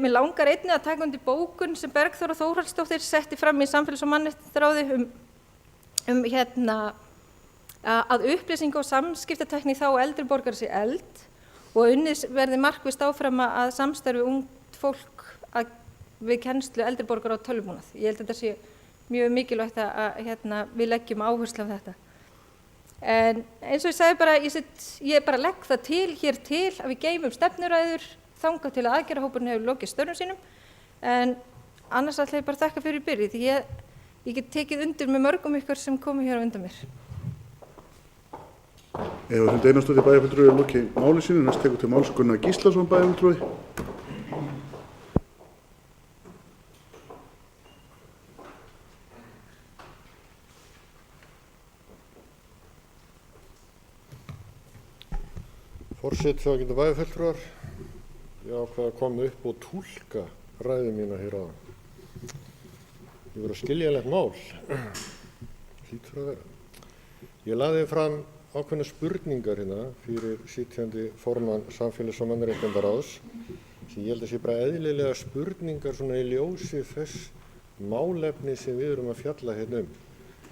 Mér langar einnig að taka undir bókun sem Bergþóra Þórhallsdóttir setti fram í Samfélags- og mannréttindaráði að upplýsing og samskiptatækni þá eldri borgara sé efld og unnið verði markvisst áfram að samstarfi ungt fólk við kennslu eldri borgara á tölvubúnað. Ég held að þetta sé mjög mikilvægt að við leggjum áherslu á þetta. En eins og ég sagði bara, ég bara legg það hér til að við geymum stefnuræður þangað til að aðgerðahópurinn hefur lokið störfum sínum, en annars ætla ég bara að þakka fyrir byrjið, því ég get tekið undir með mörgum ykkur sem komu hér á undan mér. Eva Hrund Einarsdóttir bæjarfulltrúi er lokið máli sínu, næst tekur til máls Gunnar Gíslason bæjarfulltrúi. Forseti þá getur bæjarfulltrúar, ég ákvað að koma upp og túlka ræðu mína hér áðan. Ég verið skiljanlegt mál, hlýtur að vera. Ég lagði fram ákveðna spurningar hérna fyrir sitjandi formann Samfélags- og mannréttindaráðs sem ég held að sé bara eðlilega spurningar svona í ljósi þess málefni sem við erum að fjalla hérna um.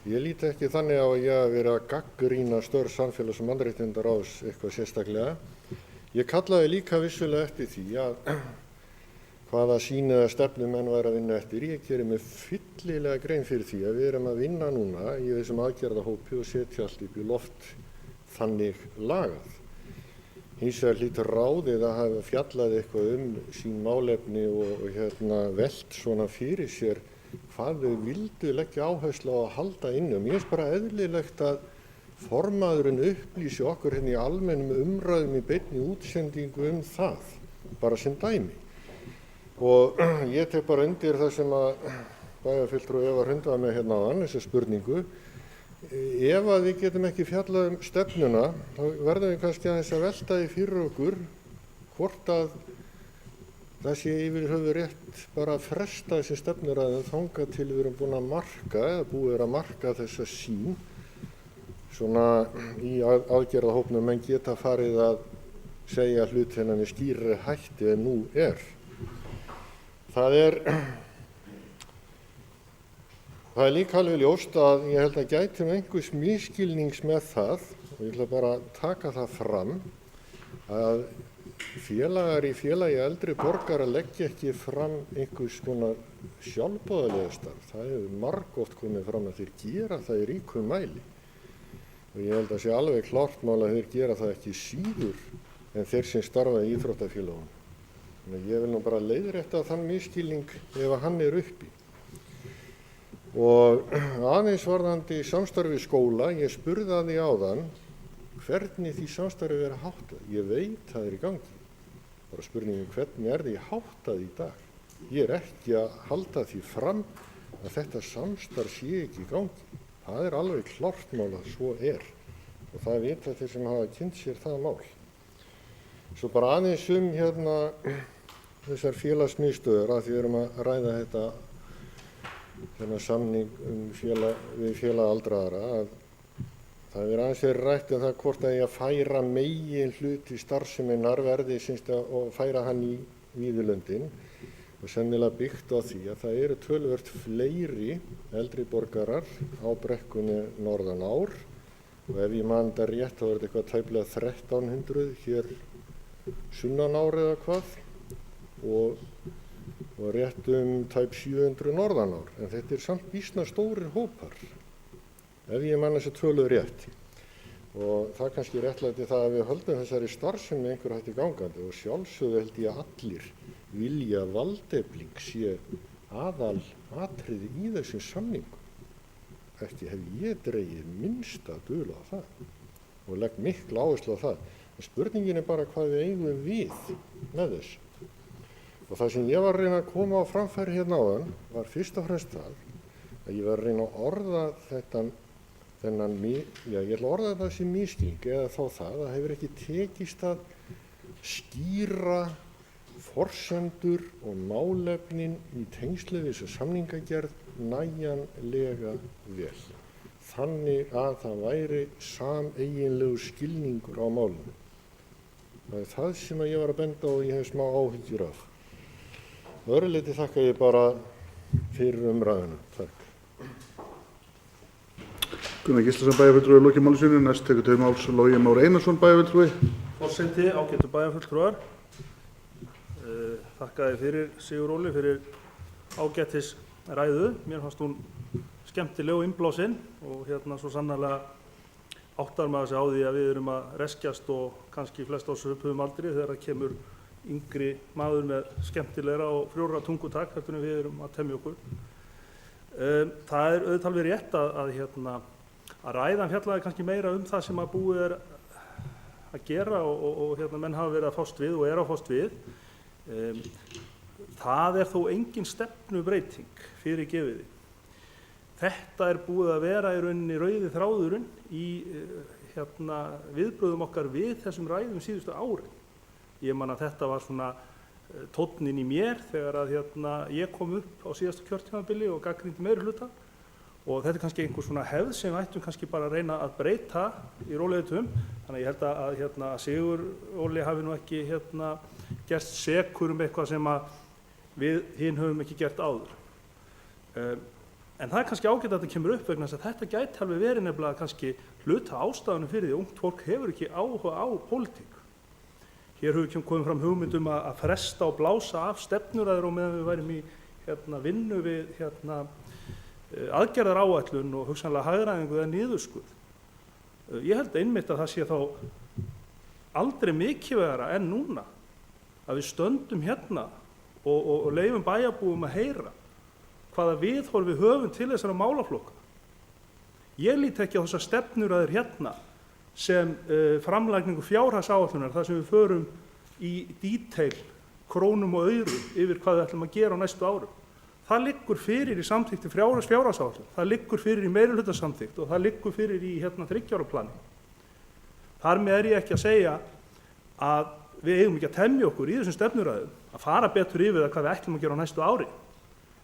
Ég líti ekki þannig á að ég hafi verið að gagnrýna störf Samfélags- og mannréttindaráðs eitthvað sérstaklega. Ég kallaði líka vissulega eftir því að hvaða sýn eða stefnu menn væri að vinna eftir. Ég geri mig fyllilega grein fyrir því að við erum að vinna núna í þessum aðgerðahópi og setja allt upp í loft þannig lagað. Hins vegar hlýtur ráðið að hafa fjallað eitthvað sín málefni og velt svona fyrir sér hvað þau vildu leggja áherslu á að halda innum. Mér finnst bara eðlilegt að formaðurinn upplýsi okkur hérna í almennum umræðum í beinni útsendingu það, bara sem dæmi. Og ég tek bara undir það sem að bæjarfulltrúi Eva Hrund var með hérna áðan, þessa spurningu. Ef að við getum ekki fjallað stefnuna, þá verðum við kannski aðeins að velta því fyrir okkur hvort að það sé yfir höfuð rétt bara að fresta þessi stefnuræðum þangað til við erum búin að marka eða búið að marka þessa sýn svona í aðgerðahópnum. Menn geta farið að segja hlutina með skýrari hætti en nú er. Það er líka alveg ljóst að ég held að gætum einhvers misskilnings með það, og ég ætla bara að taka það fram, að félagar í félagi eldri borgara leggja ekki fram einhvers konar sjálfboðaliða starf. Það hefur margoft komið fram að þeir gera það í ríkum mæli. Og ég held að sé alveg klárt mál að þeir gera það ekki síður en þeir sem starfa í íþróttafélögunum. Þannig ég vil nú bara leiðrétta þann misskilning ef að hann er uppi. Og aðeins varðandi samstarfi skóla, ég spurði að því áðan hvernig því samstarfi verið háttað. Ég veit það í gangi. Bara spurningin hvernig því háttað í dag. Ég ekki að halda því fram að þetta samstarf sé ekki í gangi. Það alveg klárt mál að svo og það vita þeir sem hafa kynnt sér það mál. Svo bara aðeins þessar félagsmiðstöðvar að því við erum að ræða þennan samning við félag aldraðra að það aðeins verið rætt það hvort að ég að færa megin hluti starfseminnar verði og færa hann í víðulöndin og sennilega byggt á því að það eru töluvert fleiri eldri borgarar á brekkunni norðan ár og ef ég man þetta rétt þá þetta eitthvað tæplega 1300 hér sunnan ár eða hvað og rétt tæp 700 norðan ár en þetta samt býsna stórir hópar ef ég man þessi tölur rétt og það kannski réttlæti það að við höldum þessari starfsemi einhver hætti gangandi og sjálfsögðu held ég að allir vilja valdefling sé aðal atriði í þessum samningum. Ekki hef ég dregið minnsta dul á það og legg mikla áherslu á það. En spurningin bara hvað við eigum við með þessu. Og það sem ég var að reyna að koma á framfæri hérna áðan var fyrst og fremst það að ég var að reyna að orða ég ætla að orða þetta sem misskilning eða þá það hefur ekki tekist að skýra forsendur og málefnin í tengslu við þessu samningagerð nægjanlega vel. Þannig að það væri sameiginlegur skilningur á málinu. Það það sem ég var að benda á og ég hef smá áhyggjur af. Öðru leyti þakka ég bara fyrir umræðuna. Takk. Gunnar Gíslason bæjarfulltrúi lokið máli sínu. Næst tekur til máls Logi Már Einarsson bæjarfulltrúi. Forseti, ágætu bæjarfulltrúar. Þakka þér fyrir Sigur Óli fyrir ágætis ræðu. Mér fannst hún skemmtileg og innblásinn og svo sannarlega áttar maður sig á því að við erum að reskjast og kannski flest á svipuðum aldri þegar það kemur yngri maður með skemmtilegra og frjóra tungutak heldur en við erum að temja okkur. Það auðvitað alveg rétt að ræðan fjallaði kannski meira það sem að búið að gera og menn hafa verið að fást við og að fást við. Það þó engin stefnubreyting fyrir gefiði. Þetta búið að vera í rauninni rauði þráðurinn í viðbrögðum okkar við þessum ræðum síðustu árin. Ég man að þetta var svona tónninn í mér þegar að ég kom upp á síðasta kjörtímabili og gagnrýndi meirihluta og þetta kannski einhver svona hefð sem við ættum kannski bara að reyna að breyta í rólegheitum. Þannig að ég held að Sigur Óli hafi nú ekki gerst sekur eitthvað sem að við hinn höfum ekki gert áður. En það kannski ágætt að þetta kemur upp vegna þess að þetta gæti alveg verið nefnilega kannski hluta ástæðunum fyrir því að ungt fólk hefur ekki áhuga á pólitík. Hér hefur komið fram hugmynd að fresta og blása af stefnuræður og meðan við værum í vinnu við aðgerðaráætlun og hugsanlega hagræðingu eða niðurskurð. Ég held einmitt að það sé þá aldrei mikilvægara en núna að við stöndum og leyfum bæjarbúum að heyra hvaða viðhorf við höfum til þessara málaflokka. Ég lít ekki á þessar stefnuræður sem framlagningu fjárhagsáætlunar þar sem við förum í detail, krónum og aurum yfir hvað við ætlum að gera á næstu árum. Það liggur fyrir í samþykkti fjárhagsáætlun, það liggur fyrir í meirihlutasamþykkt og það liggur fyrir í 3 ára plani. Þar með ég ekki að segja að við eigum ekki að temja okkur í þessum stefnuræðum að fara betur yfir það hvað við ætlum að gera á næstu ári.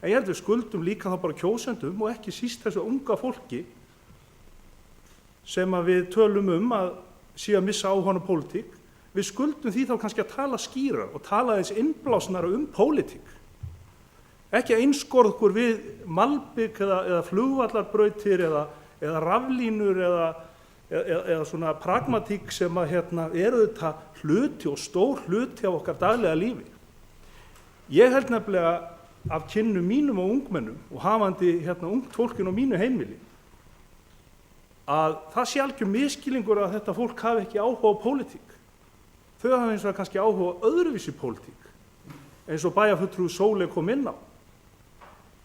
En ég held við skuldum líka þá bara kjósendum og ekki síst þessu unga fólki sem að við tölum að sé að missa áhuga á pólitík. Við skuldum því þá kannski að tala skýrar og tala eins innblásnara pólitík. Ekki að einskorða okkur við malbik eða flugvallarbrautir eða raflínur eða svona pragmatík sem að þetta hluti og stór hluti af okkar daglega lífi. Ég held nefnilega af kynnum mínum og ungmennum og hafandi ungt fólkin á mínu heimili að það sé algjör misskilningur að þetta fólk hafi ekki áhuga á pólitík. Þau hafa eins og kannski áhuga á öðruvísi pólitík eins og bæjarfulltrúi Sóley kom inn á.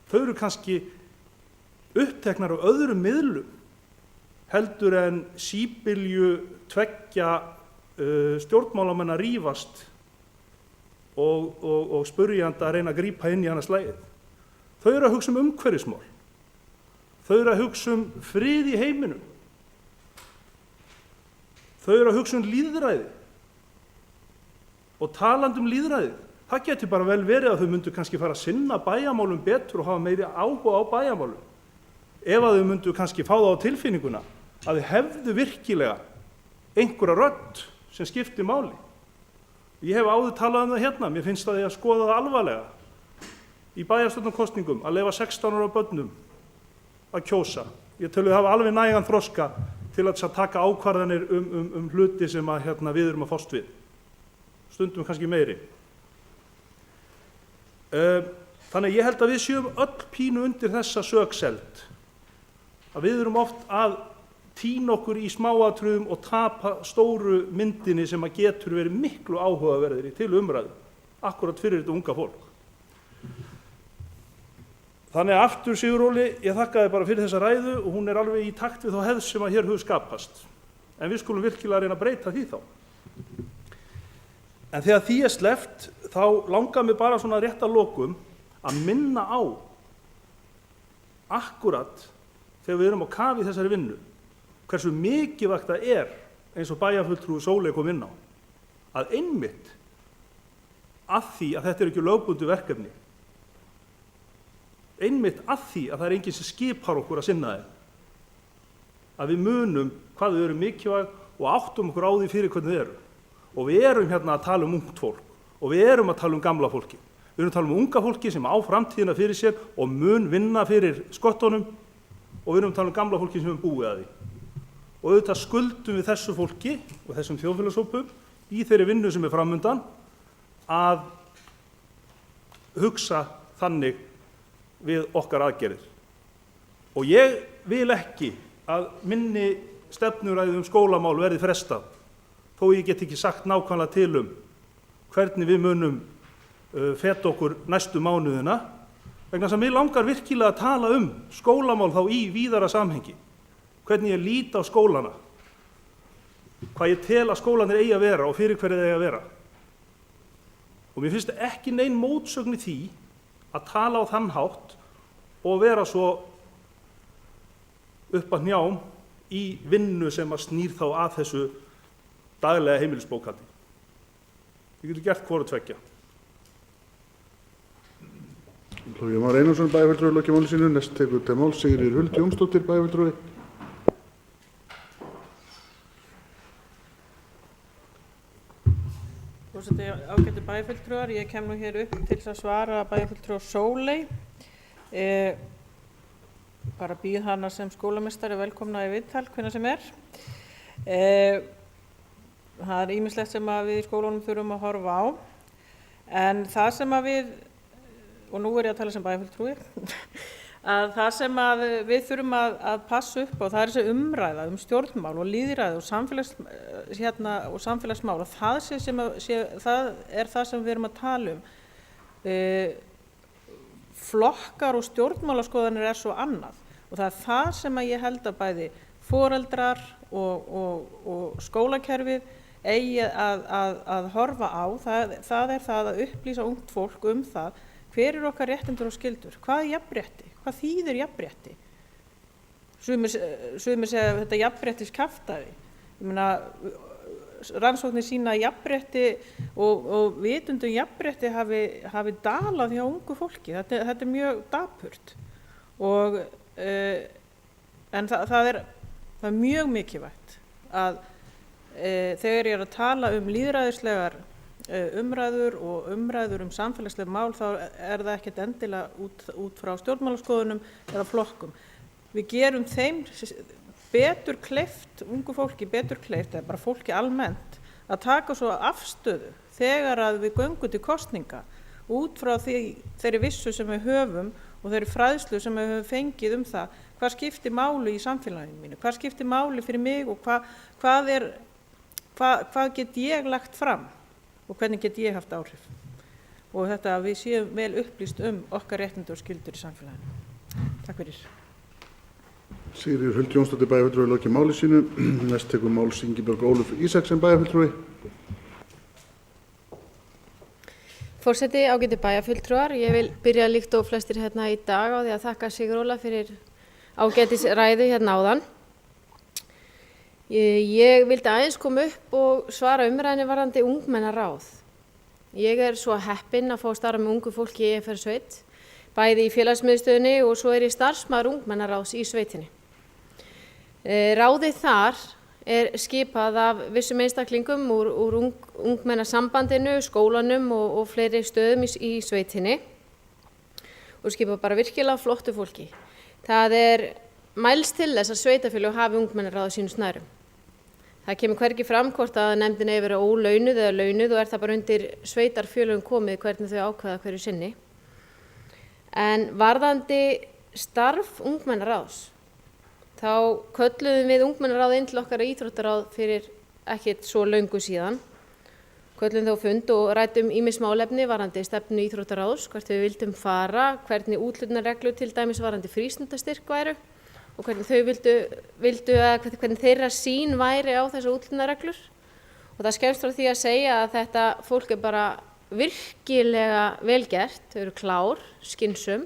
Þau eru kannski uppteknar á öðrum miðlum heldur en síbylju tveggja stjórnmálamenn að rífast og spurjanda að reyna að grípa inn í hana slægið. Þau eru að hugsa um umhverfismál. Þau eru að hugsa um frið í heiminum. Þau eru að hugsa um lýðræði. Og talandi um lýðræði, það getur bara vel verið að þau myndu kannski fara að sinna bæjarmálum betur og hafa meiri áhuga á bæjarmálum. Ef að þau myndu kannski fá það á tilfinninguna að þau hefðu virkilega einhverja rödd sem skiptir máli. Ég hef áður talað um það hérna, mér finnst að ég að skoða það alvarlega í bæjarstjórnarkosningum að leyfa 16 ára börnum að kjósa. Ég tölu hafa alveg nægan þroska til að taka ákvarðanir um hluti sem að, við erum að fást við. Stundum kannski meiri. Þannig ég held að við séum öll pínu undir þessa sögseld. Að við erum oft að týna okkur í smáatriðum og tapa stóru myndinni sem að getur verið miklu áhugaverðir til umræðu, akkurat fyrir þetta unga fólk. Þannig aftur, Siguróli, ég þakka þér bara fyrir þessa ræðu og hún er alveg í takt við þá hefð sem að hér hefur skapast. En við skulum virkilega reyna að breyta því þá. En þegar því er sleppt, þá langar mér bara svona rétt að lokum að minna á akkurat þegar við erum á kafi í þessari vinnu, hversu mikilvægt það er, eins og bæjarfulltrúi Sóley kom inn á, að einmitt að því að þetta er ekki lögbundið verkefni, einmitt að því að það er enginn sem skipar okkur að sinna þeim, að við munum hvað þau eru mikilvæg og áttum okkur á því fyrir hvernig þau eru. Og við erum hérna að tala um ungt fólk og við erum að tala um gamla fólki. Við erum að tala um unga fólki sem á framtíðina fyrir sér og mun vinna fyrir skottunum og við erum að tala um gamla fólki sem er búið að því. Og auðvitað skuldum við þessu fólki og þessum þjóðfélagshópum í þeirri vinnu sem er framundan að hugsa þannig við okkar aðgerðir. Og ég vil ekki að minni stefnuræðu skólamál verði frestað, þó ég get ekki sagt nákvæmlega til hvernig við munum feta okkur næstu mánuðina, vegna þess að mig langar virkilega að tala skólamál þá í víðara samhengi, hvernig ég lít á skólana, hvað ég tel að skólanir eigi að vera og fyrir hverju þeir eigi að vera. Og mér finnst ekki nein mótsögn í því að tala á þann hátt og vera svo upp að hnjám í vinnu sem að snýr þá að þessu daglega heimilisbókhaldi. Við getum gert hvoru tveggja. Lógi Már Einarsson, bæjarfulltrúi, lokið máli sínu. Næst tekur til máls Sigríður Huld Jónsdóttir, bæjarfulltrúi. Forseti, ágætu bæjarfulltrúar, ég kem nú hér upp til þess að svara bæjarfulltrúa Sóley. Bara býð hana sem skólameistari velkomna í viðtal, hvenær sem er. Það er ýmislegt sem að við í skólunum þurfum að horfa á, en það sem að við, og nú er ég að tala sem bæjarfulltrúi, að það sem að við þurfum að passa upp á, það er þessi umræða stjórnmál og lýðræði og samfélagsmál, og það er það sem við erum að tala flokkar og stjórnmálaskoðanir er svo annað, og það er það sem að ég held að bæði foreldrar og skólakerfið eigi að horfa á. Það er það að upplýsa ungt fólk það hver eru okkar réttindur og skyldur, hvað er jafnrétti, hvað þýðir jafnrétti. Sumir segja þetta jafnréttiskjaftæði. Ég meina, rannsóknir sýna að jafnrétti og vitundum jafnrétti hafi dalað hjá ungu fólki. Þetta er mjög dapurt. En það er mjög mikilvægt að þegar ég er að tala lýðræðislegar umræður og umræður samfélagsleg mál, þá er það ekkert endilega út frá stjórnmálaskoðunum eða flokkum. Við gerum þeim betur kleift, ungu fólki betur kleift, eða bara fólki almennt, að taka svo afstöðu þegar að við göngum til kosninga út frá þeirri vissu sem við höfum og þeirri fræðslu sem við höfum fengið það hvað skiptir máli í samfélaginu mínu, hvað skiptir máli fyrir mig og hvað get ég lagt fram og hvernig get ég haft áhrif. Og þetta að við séum vel upplýst okkar réttindi og skyldur í samfélaginu. Takk fyrir. Sigríður Huld Jónsdóttir bæjarfulltrúi lokið máli sínu. Næst tekur máls Ingibjörg Ólöf Ísaksen bæjarfulltrúi. Forseti, ágætu bæjarfulltrúar, ég vil byrja líkt og flestir hérna í dag á því að þakka Sigurólaf fyrir ágætis ræðu hérna áðan. Ég vildi aðeins koma upp og svara umræðinni varðandi ungmennaráð. Ég svo heppin að fá að starfa með ungu fólki í EFR-sveit, bæði í félagsmiðstöðinni og svo ég starfsmaður ungmennaráðs í sveitinni. Ráðið þar skipað af vissum einstaklingum úr ungmennasambandinu, skólanum og fleiri stöðum í sveitinni og skipað bara virkilega flottu fólki. Það mælst til þess að sveitafélög hafi ungmennaráð á sínum snærum. Það kemur hvergi fram hvort að nefndin eigi verið ólaunuð eða launuð og það bara undir sveitarfélögum komið hvernig þau ákveða hverju sinni. En varðandi starf ungmennaráðs, þá kölluðum við ungmennaráð inn til okkar íþróttaráð fyrir ekkert svo löngu síðan. Kölluðum þá fund og ræddum ýmis málefni varðandi stefnu íþróttaráðs, hvert við vildum fara, hvernig úthlutunarreglur til dæmis varðandi frístundastyrk væru og hvernig þau hvernig þeirra sýn væri á þessar úthlutunarreglur. Og það skemmst frá því að segja að þetta fólk bara virkilega vel gert, þau eru klár, skynsum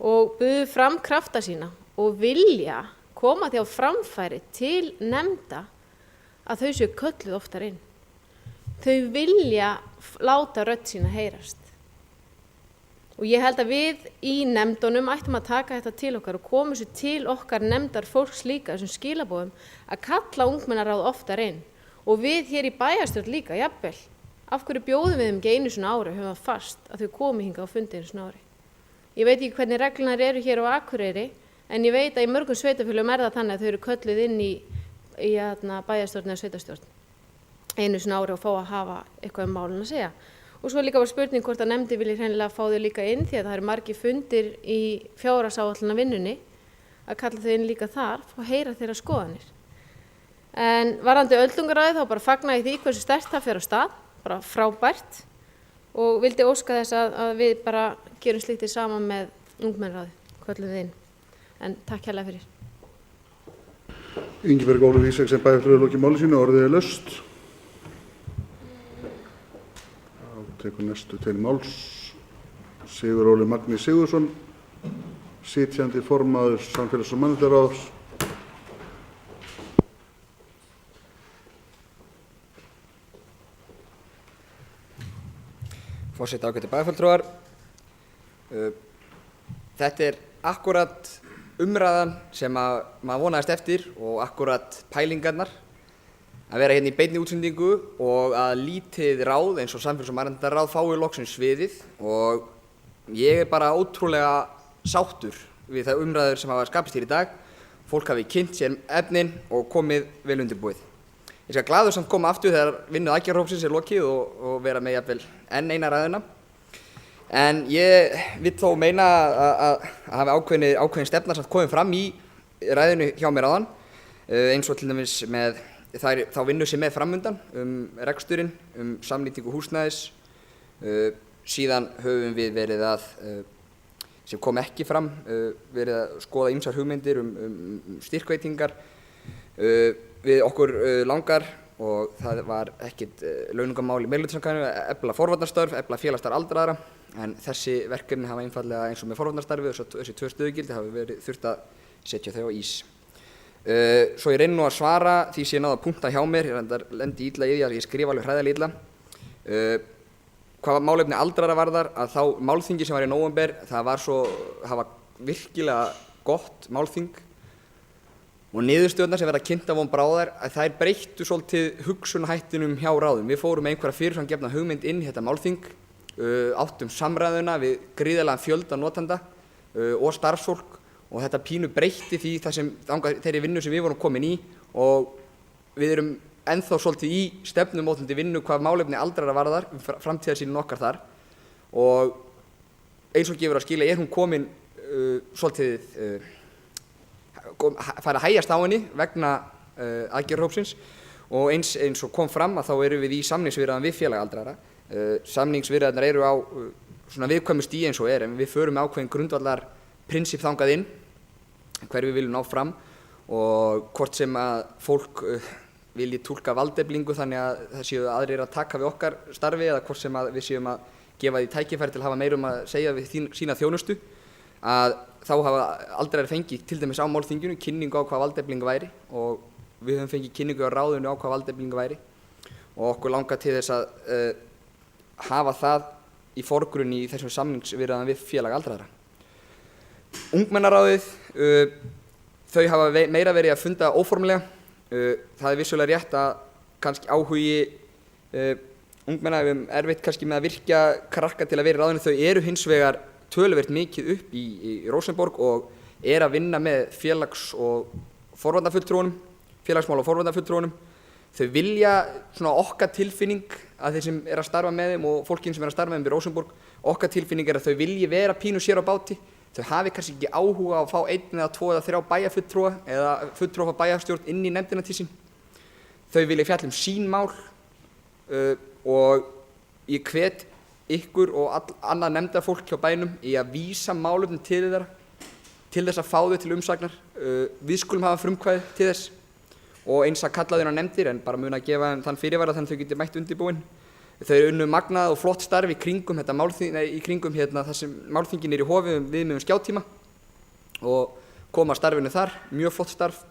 og buðu fram krafta sína og vilja koma því á framfæri til nefnda að þau séu kölluð oftar inn. Þau vilja láta rödd sína heyrast. Og ég held að við í nefndunum ættum að taka þetta til okkar og koma þessu til okkar nefndar fólks líka, þessum skilabóðum, að kalla ungmennaráð oftar inn. Og við hér í bæjarstjórn líka, jafnvel. Af hverju bjóðum við þeim ekki einu svona ári, höfum það fast að þau komi hingað á fundi einu svona ári. Ég veit ekki hvernig reglunar eru hér á Akureyri, en ég veit að í mörgum sveitafélögum það þannig að þau eru kölluð inn í bæjarstjórn eða sveitarstjórn einu svona ári og fá að hafa eitthvað málin að segja. Og svo líka var spurning hvort að nefndi vilji hreinlega fá þau líka inn því að það eru margir fundir í fjárhagsáætlunarvinnunni að kalla þau inn líka þar og heyra þeirra skoðanir. En varðandi öldungaráðið þá bara fagna ég því hversu sterkt það fer á stað, bara frábært og vildi óska þess að við bara gerum slíkt saman með ungmennaráði, köllum við inn. En takk hérlega fyrir. Ingibjörg Ólöf Ísaksen bæjarfulltrúi lokið máli sínu, orðið laust. Þá tekur næstu til máls Sigurólfur Magni Sigurðsson, sitjandi formaður Samfélags- og mannréttindaráðs. Forseti, ágætu bæjarfulltrúar. Þetta akkúrat umræðan sem maður vonaðist eftir og akkúrat pælingarnar að vera hérna í beinni útsendingu og að lítið ráð eins og Samfélags- og mannréttindaráð fái loksins sviðið og ég bara ótrúlega sáttur við það umræður sem hafa skapist hér í dag. Fólk hafi kynnt sér efnin og komið vel undirbúið. Ég skal glaður samt koma aftur þegar vinnu aðgerðarhópsins lokið og vera með jafnvel enn eina ræðuna. En ég vil þó meina að hafa ákveðin stefna samt komið fram í ræðinu hjá mér áðan, eins og til dæmis með þá vinnu sem er framundan reksturinn, samnýtingu húsnæðis. Síðan höfum við verið að, sem kom ekki fram, verið að skoða ýmsar hugmyndir styrkveitingar. Við okkur langar, og það var ekkert launungarmál í meirihlutasamkomulaginu, að efla forvarnarstörf, efla félagsstarf aldraðra, en þessi verkefni hafa einfaldlega eins og með forvarnarstarfið og þessi 2 stöðugildi hafa verið þurft að setja þau á ís. Svo ég reyni nú að svara því sem ég náði að punkta hjá mér, ég lendi illa í því að ég skrifa alveg hræðilega illa. Hvað málefni aldraðra varðar, að þá málþingi sem var í nóvember, það var virkilega gott málþing og niðurstöðurnar sem verða kynntar von bráðar að þær breyttu svolítið hugsunarhættinum hjá ráðum. Við fórum með einhverja fyrirframgefna hugmynd inn í þetta málþing, áttum samræðuna við gríðarlegan fjölda notenda og starfsfólk og þetta pínu breytti því þeirri vinnu sem við vorum komin í og við erum ennþá svolítið í stefnumótandi vinnu hvað málefni aldraðra varðar, framtíðarsýnin okkar þar og eins og gefur að skilja hún komin svolítið fara að hægjast á henni vegna aðgerðarhópsins og eins og kom fram að þá erum við í samningsviðræðum við félag aldraðra. Samningsviðræðurnar eru á svona viðkvæmu stigi eins og en við förum með ákveðin grundvallar prinsip þangað inn hver við viljum ná fram og hvort sem að fólk vilji túlka valdeflingu þannig að það séu aðrir að taka við okkar starfi eða hvort sem að við séum að gefa því tækifæri til að hafa meirum að segja við sína þjónustu, að þá hafa aldrei fengið til dæmis á málþinginu kynningu á hvað valdefling væri og við höfum fengið kynningu á ráðinu á hvað valdefling væri og okkur langar til þess að hafa það í forgrunni í þessum samningsviðræðum við félag aldraðra. Ungmennaráðið, þau hafa meira verið að funda óformlega. Það vissulega rétt að kannski áhugi ungmenna við erfitt kannski með að virkja krakka til að vera í ráðinu. Þau eru hins vegar töluvert mikið upp í Rósenborg og að vinna með félags- og forvarnafulltrúunum, félagsmála og forvarnafulltrúunum. Þau vilja svona okkar tilfinning að þeir sem að starfa með þeim og fólkin sem að starfa með þeim í Rósenborg, okkar tilfinning að þau vilji vera pínu sér á báti. Þau hafi kannski ekki áhuga á að fá 1 eða 2 eða 3 bæjarfulltrúa eða fulltrúa frá bæjarstjórn inn í nefndina til sín. Þau vilja fjalla sín mál og ég hvet ykkur og annað nefndarfólk hjá bænum í að vísa málefnum til þeirra til þess að fá þau til umsagnar. Við skulum hafa frumkvæði til þess og eins að kalla þau inn á nefndir en bara muna að gefa þeim þann fyrirvara þannig að þau geti mætt undirbúin. Þau eru unnu magnað og flott starf í kringum það sem málþingin í hofi við með skjátíma og koma starfinu þar, mjög flott starf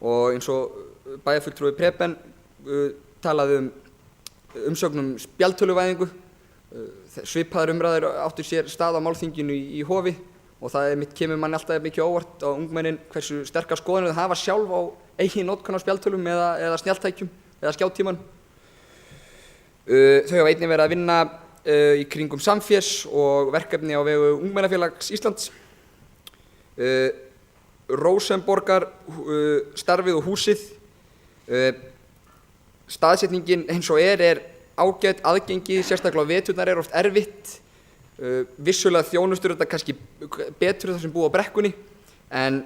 og eins og bæjarfulltrúi Preben talaði umsögnum spjaldtöluvæðingu, svipaðar umræður áttu sér stað á málþinginu í hofi og það kemur manni alltaf mikið óvart á ungmennin hversu sterkar skoðanir þau hafa sjálf á eigin notkun á spjaldtölum eða snjalltækjum eða skjátíman. Þau hafa einnig verið að vinna í kringum samfés og verkefni á vegu Ungmennafélags Íslands. Rósenborgar starfið og húsið. Staðsetningin eins og er ágætt, aðgengi, sérstaklega á veturnar oft erfitt. Vissulega þjónustur þetta kannski betur þar sem búa á brekkunni en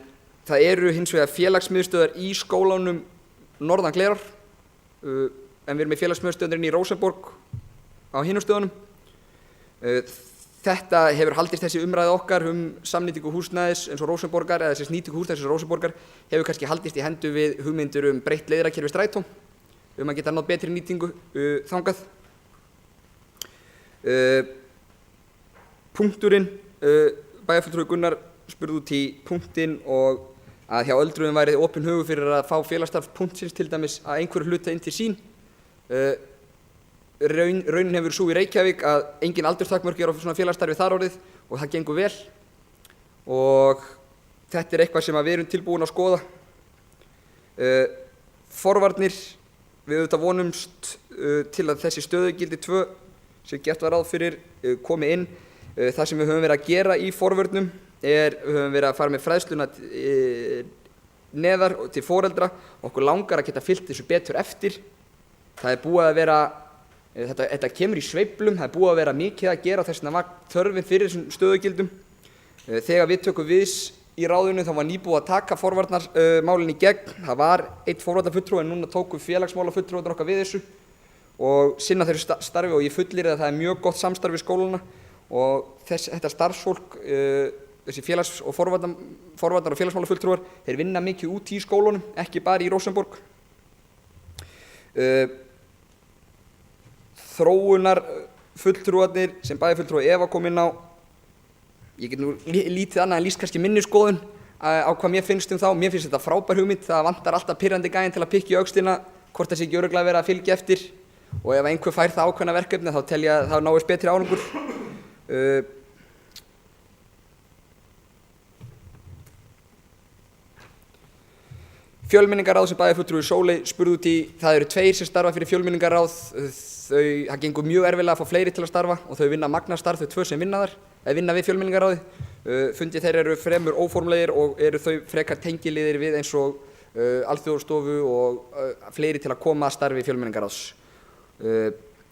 það eru hins vegar félagsmiðstöðvar í skólanum norðan Glerar en við erum með félagsmiðstöðvarinn í Rósenborg á hinum stöðunum. Þetta hefur haldist þessi umræða okkar samnýtingu húsnæðis eins og Rósenborgar eða þessi nýtingu húsnæðis eins og Rósenborgar hefur kannski haldist í hendur við hugmyndir breytt leiðarakerfi strætó að geta náð betri nýtingu þangað. Punkturinn, bæjarfulltrúi Gunnar spurði út í punktinn og að hjá öldruðum væri opinn hugur fyrir að fá félagsstarf punktsins til dæmis að einhverju hluta inn til sín. Raunin hefur sú í Reykjavík að engin aldurstakmörk á svona félagsstarfi þar orðið og það gengur vel og þetta eitthvað sem við erum tilbúin að skoða. Forvarnir, við auðvitað vonumst til að þessi stöðugildi 2 sem gert var ráð fyrir komi inn. Það sem við höfum verið að gera í forvörnum við höfum verið að fara með fræðsluna neðar til foreldra. Okkur langar að geta fylgt þessu betur eftir. Það búið að vera, þetta kemur í sveiflum, það búið að vera mikið að gera þess vegna var þörfin fyrir þessum stöðugildum. Þegar við tökum við í ráðinu þá var nýbúið að taka forvarnarmálin í gegn. Það var 1 forvarnarfulltrúi en núna tóku félagsmálafulltrúarnir okkar við þessu og sinna þessu starfi og ég fullyri að það mjög gott samstarf við skólana og þetta starfsfólk, þessi félags- og forvarnar og félagsmálafulltrúar, þeir vinna mikið út í skólunum, ekki bara í Rósenborg. Þróunarfulltrúarnir sem bæjarfulltrúi Eva kom inn á, ég get nú lítið annað en lýst kannski minni skoðun á hvað mér finnst þá. Mér finnst þetta frábær hugmynd, það vantar alltaf pirrandi gæinn til að pikka í öxlina hvort það sé ekki örugglega verið að fylgja eftir og ef einhver fær það ákveðna verkefni þá tel ég að það náist betri árangur. Fjölmenningarráð sem bæjarfulltrúi Sóley spurði út í, það eru 2 sem starfa fyrir fjölmenningarráð. Það gengur mjög erfiðlega að fá fleiri til að starfa og þau vinna magnastarf, þau 2 sem vinna við fjölmenningarráði. Fundir þeir eru fremur óformlegir og eru þau frekar tengiliðir við eins og Alþjóðastofu og fleiri til að koma að starfi fjölmenningarráðs.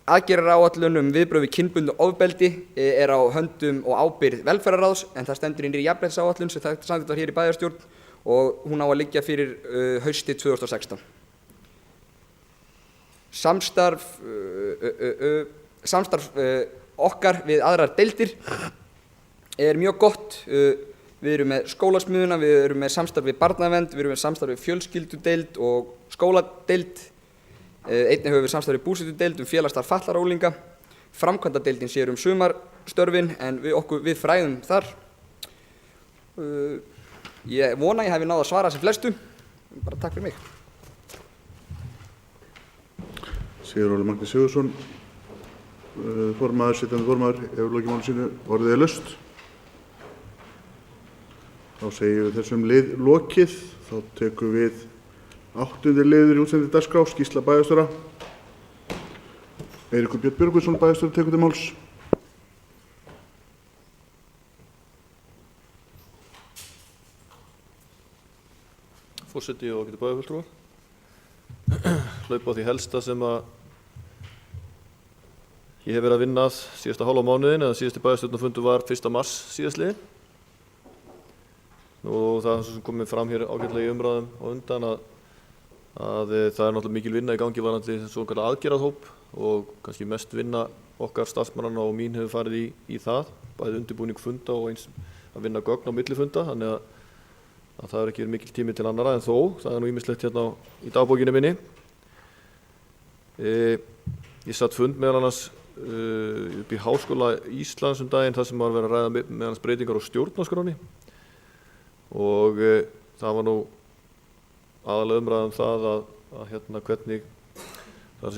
Aðgerðaráætlun viðbrögð við kynbundnu ofbeldi á höndum og ábyrgð velferðarráðs en það stendur inn í jafnréttisáætlun sem samþykkt var hér í bæjarstjórn og hún á að liggja fyrir haustið 2016. Samstarf okkar við aðrar deildir mjög gott. Við erum með skólasmiðuna, við erum með samstarf við barnavernd, við erum með samstarf við fjölskyldudeild og skóladeild. Einnig höfum við samstarf við búsetudeild félagsstarf fatlaðra unglinga. Framkvæmdadeildin sér sumarstörfin en við fræðum þar. Ég vona ég hafi náð að svara sem flestu. Bara takk fyrir mig. Sigurður Óli Magni Sigurðsson, sittandi formaður, hefur lokið máli sínu, orðið er laust. Þá segjum við þessum lið lokið. Þá tekum við 8. liður í útsendri dagskrá, skýrsla bæjarstjóra. Eiríkur Björn Björgvinsson, bæjarstjóri, tekur til máls. Forseti og ágætu bæjarfulltrúar. Hlaupa á því helsta sem ég hef verið að vinna að síðasta hálfa mánuðin eða síðasti bæjarstjórnarfundur var 1. mars síðastliðinn. Og það er svo sem komið fram hér ágætlega í umræðum á undan að það er náttúrulega mikil vinna í gangi varðandi svona aðgerðahóp og kannski mest vinna okkar starfsmannanna og mín hefur farið í það, bæði undirbúning funda og eins að vinna gögn á milli funda, þannig að það er ekki mikil tími til annarra en þó, það er nú ýmislegt hérna í dagbókinni minni. Ég satt fund meðal annars upp í Háskóla Íslands daginn þar sem var verið að ræða meðal annars breytingar á stjórnarskránni og það var nú aðalega umræða það að hvernig það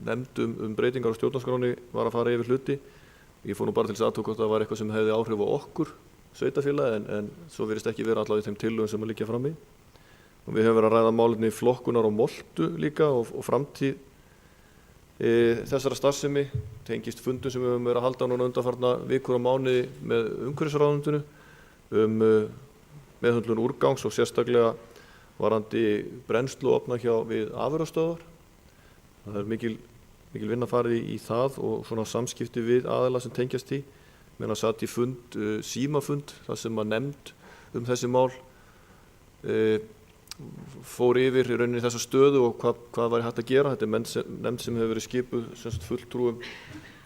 nefnd breytingar á stjórnarskránni var að fara yfir hluti. Ég fór nú bara til þess aðtók hvort það var eitthvað sem hefði áhrif á okkur sveitarfélagi en svo virðist ekki vera allavega í þeim tillögum sem liggja frammi. Og við höfum verið að ræða málefni flokkunar og moltu líka og framtíð þessara starfsemi tengist fundum sem við höfum verið að halda núna undanfarna vikur og mánuði með umhverfisráðuneytinu meðhöndlun úrgangs og sérstaklega varðandi brennsluofna við afurðastöðvar. Það er mikil vinna farið í það og svona samskipti við aðila sem tengjast því. Meðan að satt í símafund þar sem að nefnd þessi mál fór yfir í rauninni þessa stöðu og hvað væri hægt að gera. Þetta er nefnd sem hefur verið skipuð fulltrúum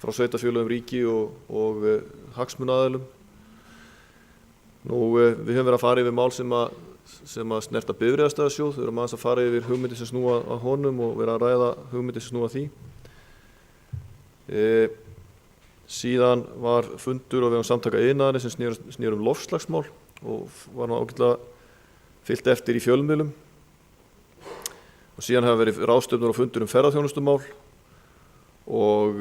frá sveitarfélögum, ríki og hagsmunaaðilum. Við höfum verið að fara yfir mál sem að snerta Bifreiðastæðasjóð. Við erum aðeins að fara yfir hugmyndir sem snúa að honum og vera að ræða hugmyndir sem snúa að því. Síðan var fundur á vegum Samtaka iðnaðarins sem snýr loftslagsmál og var nú ágætlega fylgt eftir í fjölmiðlum. Og síðan hafa verið ráðstefnur og fundur ferðaþjónustumál og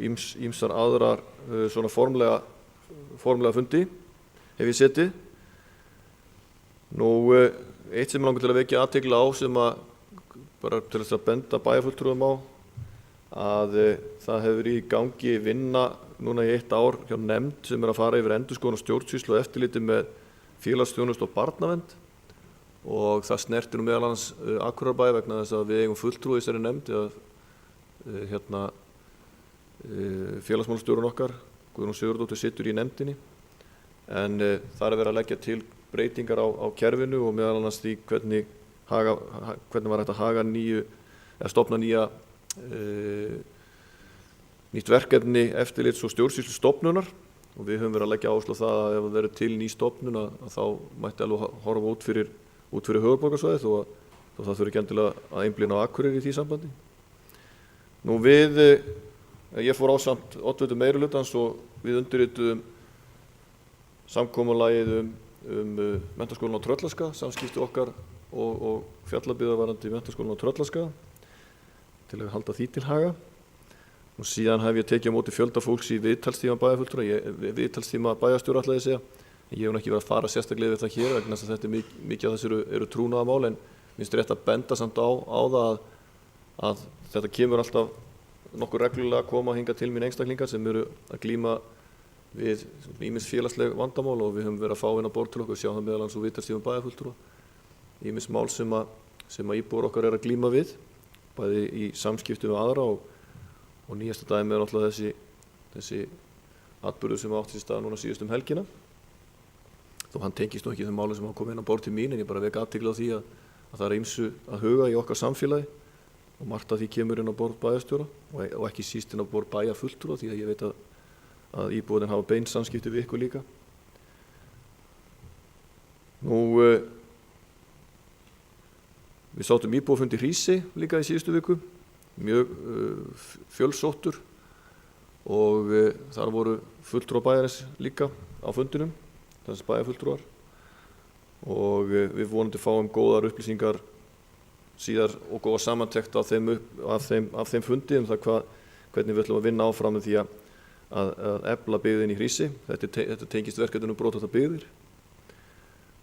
ýmsar aðrar svona formlega fundi hef ég setið. Eitt sem ég langar til að vekja athygli á sem bara til þess að benda bæjarfulltrúum á að það hefur verið í gangi vinna núna í 1 ár hjá nefnd sem að fara yfir endurskoðun og stjórnsýslu og eftirliti með félagsþjónustu og barnavernd og það snertir nú meðal annars Akureyrarbæ vegna þess að við eigum fulltrúa í þessari nefnd félagsmálastjórinn okkar Guðrún Sigurðardóttir situr í nefndinni en það er verið að leggja til breytingar á kerfinu og meðal annars því hvernig var hægt að haga stofna nýtt verkefni eftirlits og stjórnsýslustofnunar og við höfum verið að leggja áherslu á það að ef það verður til ný stofnun að þá mætti alveg horfa út fyrir höfuðborgarsvæðið og það þurfi ekki endilega að einblína á Akureyri í því sambandi. Ég fór ásamt oddvitum meirihlutans og við undirrituðum samkomulagið Menntaskólann á Tröllaskaga, samskipti okkar og fjallabyggðar varðandi Menntaskólann á Tröllaskaga til að halda því til haga. Og síðan hef ég tekið á móti fjölda fólks í viðtalstíma bæjarfulltrúa, viðtalstíma bæjarstjóra ætla ég að segja. Ég hef ekki verið að fara sérstaklega við það hér vegna þess að þetta mikið af þessu eru trúnaðarmál en minnst rétt að benda samt á það að þetta kemur alltaf nokkur reglulega að koma hingað til mín einstaklingar sem eru að glíma við ýmis félagsleg vandamál og við höfum verið að fá inn á borð til okkur, sjá það meðal annars úr viðtalstíma bæjarfulltrúa. Ýmis mál sem íbúar okkar að glíma við, bæði í samskiptum við aðra og nýjasta dæmi er náttúrulega þessi atburður sem átti sér stað núna síðust helgina. Þó hann tengist nú ekki þeim málum sem hafa komið inn á borð til mín en ég bara vek athygli á því að það er ýmsu að huga í okkar samfélagi og margt af því kemur inn á borð bæjarstjóra og ekki síst inn á borð bæjarfulltrúa því að ég veit að að íbúðin hafa bein samskipti við ykkur líka. Við sátum íbúafund í Hrísi líka í síðustu viku, mjög fjölsóttur og þar voru fulltrúar bæjarins líka á fundinum, þessi bæjarfulltrúar, og við vonandi fáum góðar upplýsingar síðar og góða samantekt af þeim fundi það hvernig við ætlum að vinna áfram með því að efla byggðin í Hrísi. Þetta tengist verkefninu brothættar byggðir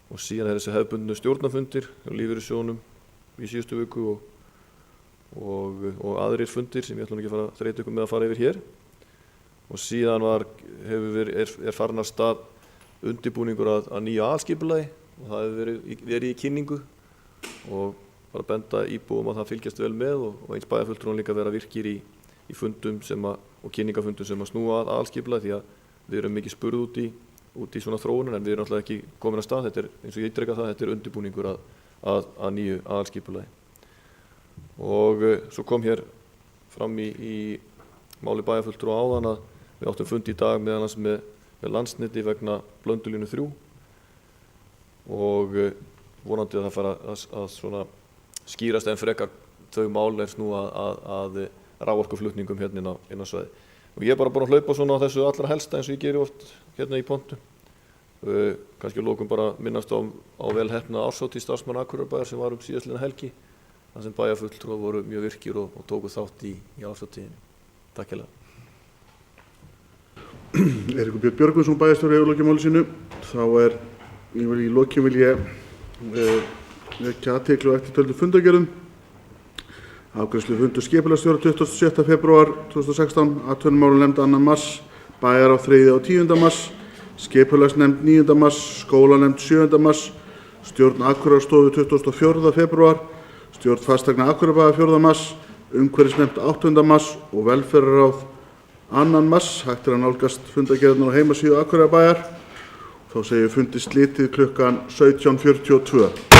og síðan þessi hefðbundnu stjórnarfundir hjá lífeyrissjóðnum í síðustu viku og aðrir fundir sem ég ætlum ekki að fara að þreyta ykkur með að fara yfir hér. Og síðan er farin af stað undirbúningur að nýju aðalskipulagi og það hefur verið í kynningu og bara benda íbúum að það fylgjast vel með og eins bæjarfulltrúar líka vera virkir í fundum og kynningafundum sem að snúa að aðalskipulagi, því að við erum mikið spurð út í svona þróunar en við erum alltaf ekki komin að stað. Þetta er, eins og ég ítreka það, þetta er undirbúningur að nýju aðalskipulagi. Og svo kom hér fram í máli bæjarfulltrúa áðan að við áttum fund í dag meðal annars með Landsneti vegna Blöndulínu 3 og vonandi að það fara að svona skýrast en frekar þau mál snúa að raforkuflutningum hérna inn á svæði. Og ég er bara búin að hlaupa svona á þessu allra helsta eins og ég geri oft hérna í pontu. Kannski lókum bara minnast á vel heppnaða árshátíð starfsmanna Akureyrarbæjar sem var síðastliðna helgi, þar sem bæjarfulltrúar voru mjög virkir og tóku þátt í árshátíðinni. Takk hérlega. Eiríkur Björn Björgvinsson bæjarstjóri hefur lokið máli sínu. Þá í lokin vil ég vekja athygli á eftirtöldum fundargerðum. Afgreiðslu fundur skipulagsstjóra 26. febrúar 2016, atvinnumálunefnd 2. mars, bæjar á 3. og 10. mars, skipulagsnefnd 9. mars, skólanefnd 7. mars, stjórn Akureyrarstofu 24. febrúar, stjórn fasteigna Akureyrarbæjar 4. mars, umhverfisnefnd 8. mars og velferðarráð 2. mars. Hægt að nálgast fundargerðirnar á heimasíðu Akureyrarbæjar. Þá segir fundi slitið klukkan 17:42.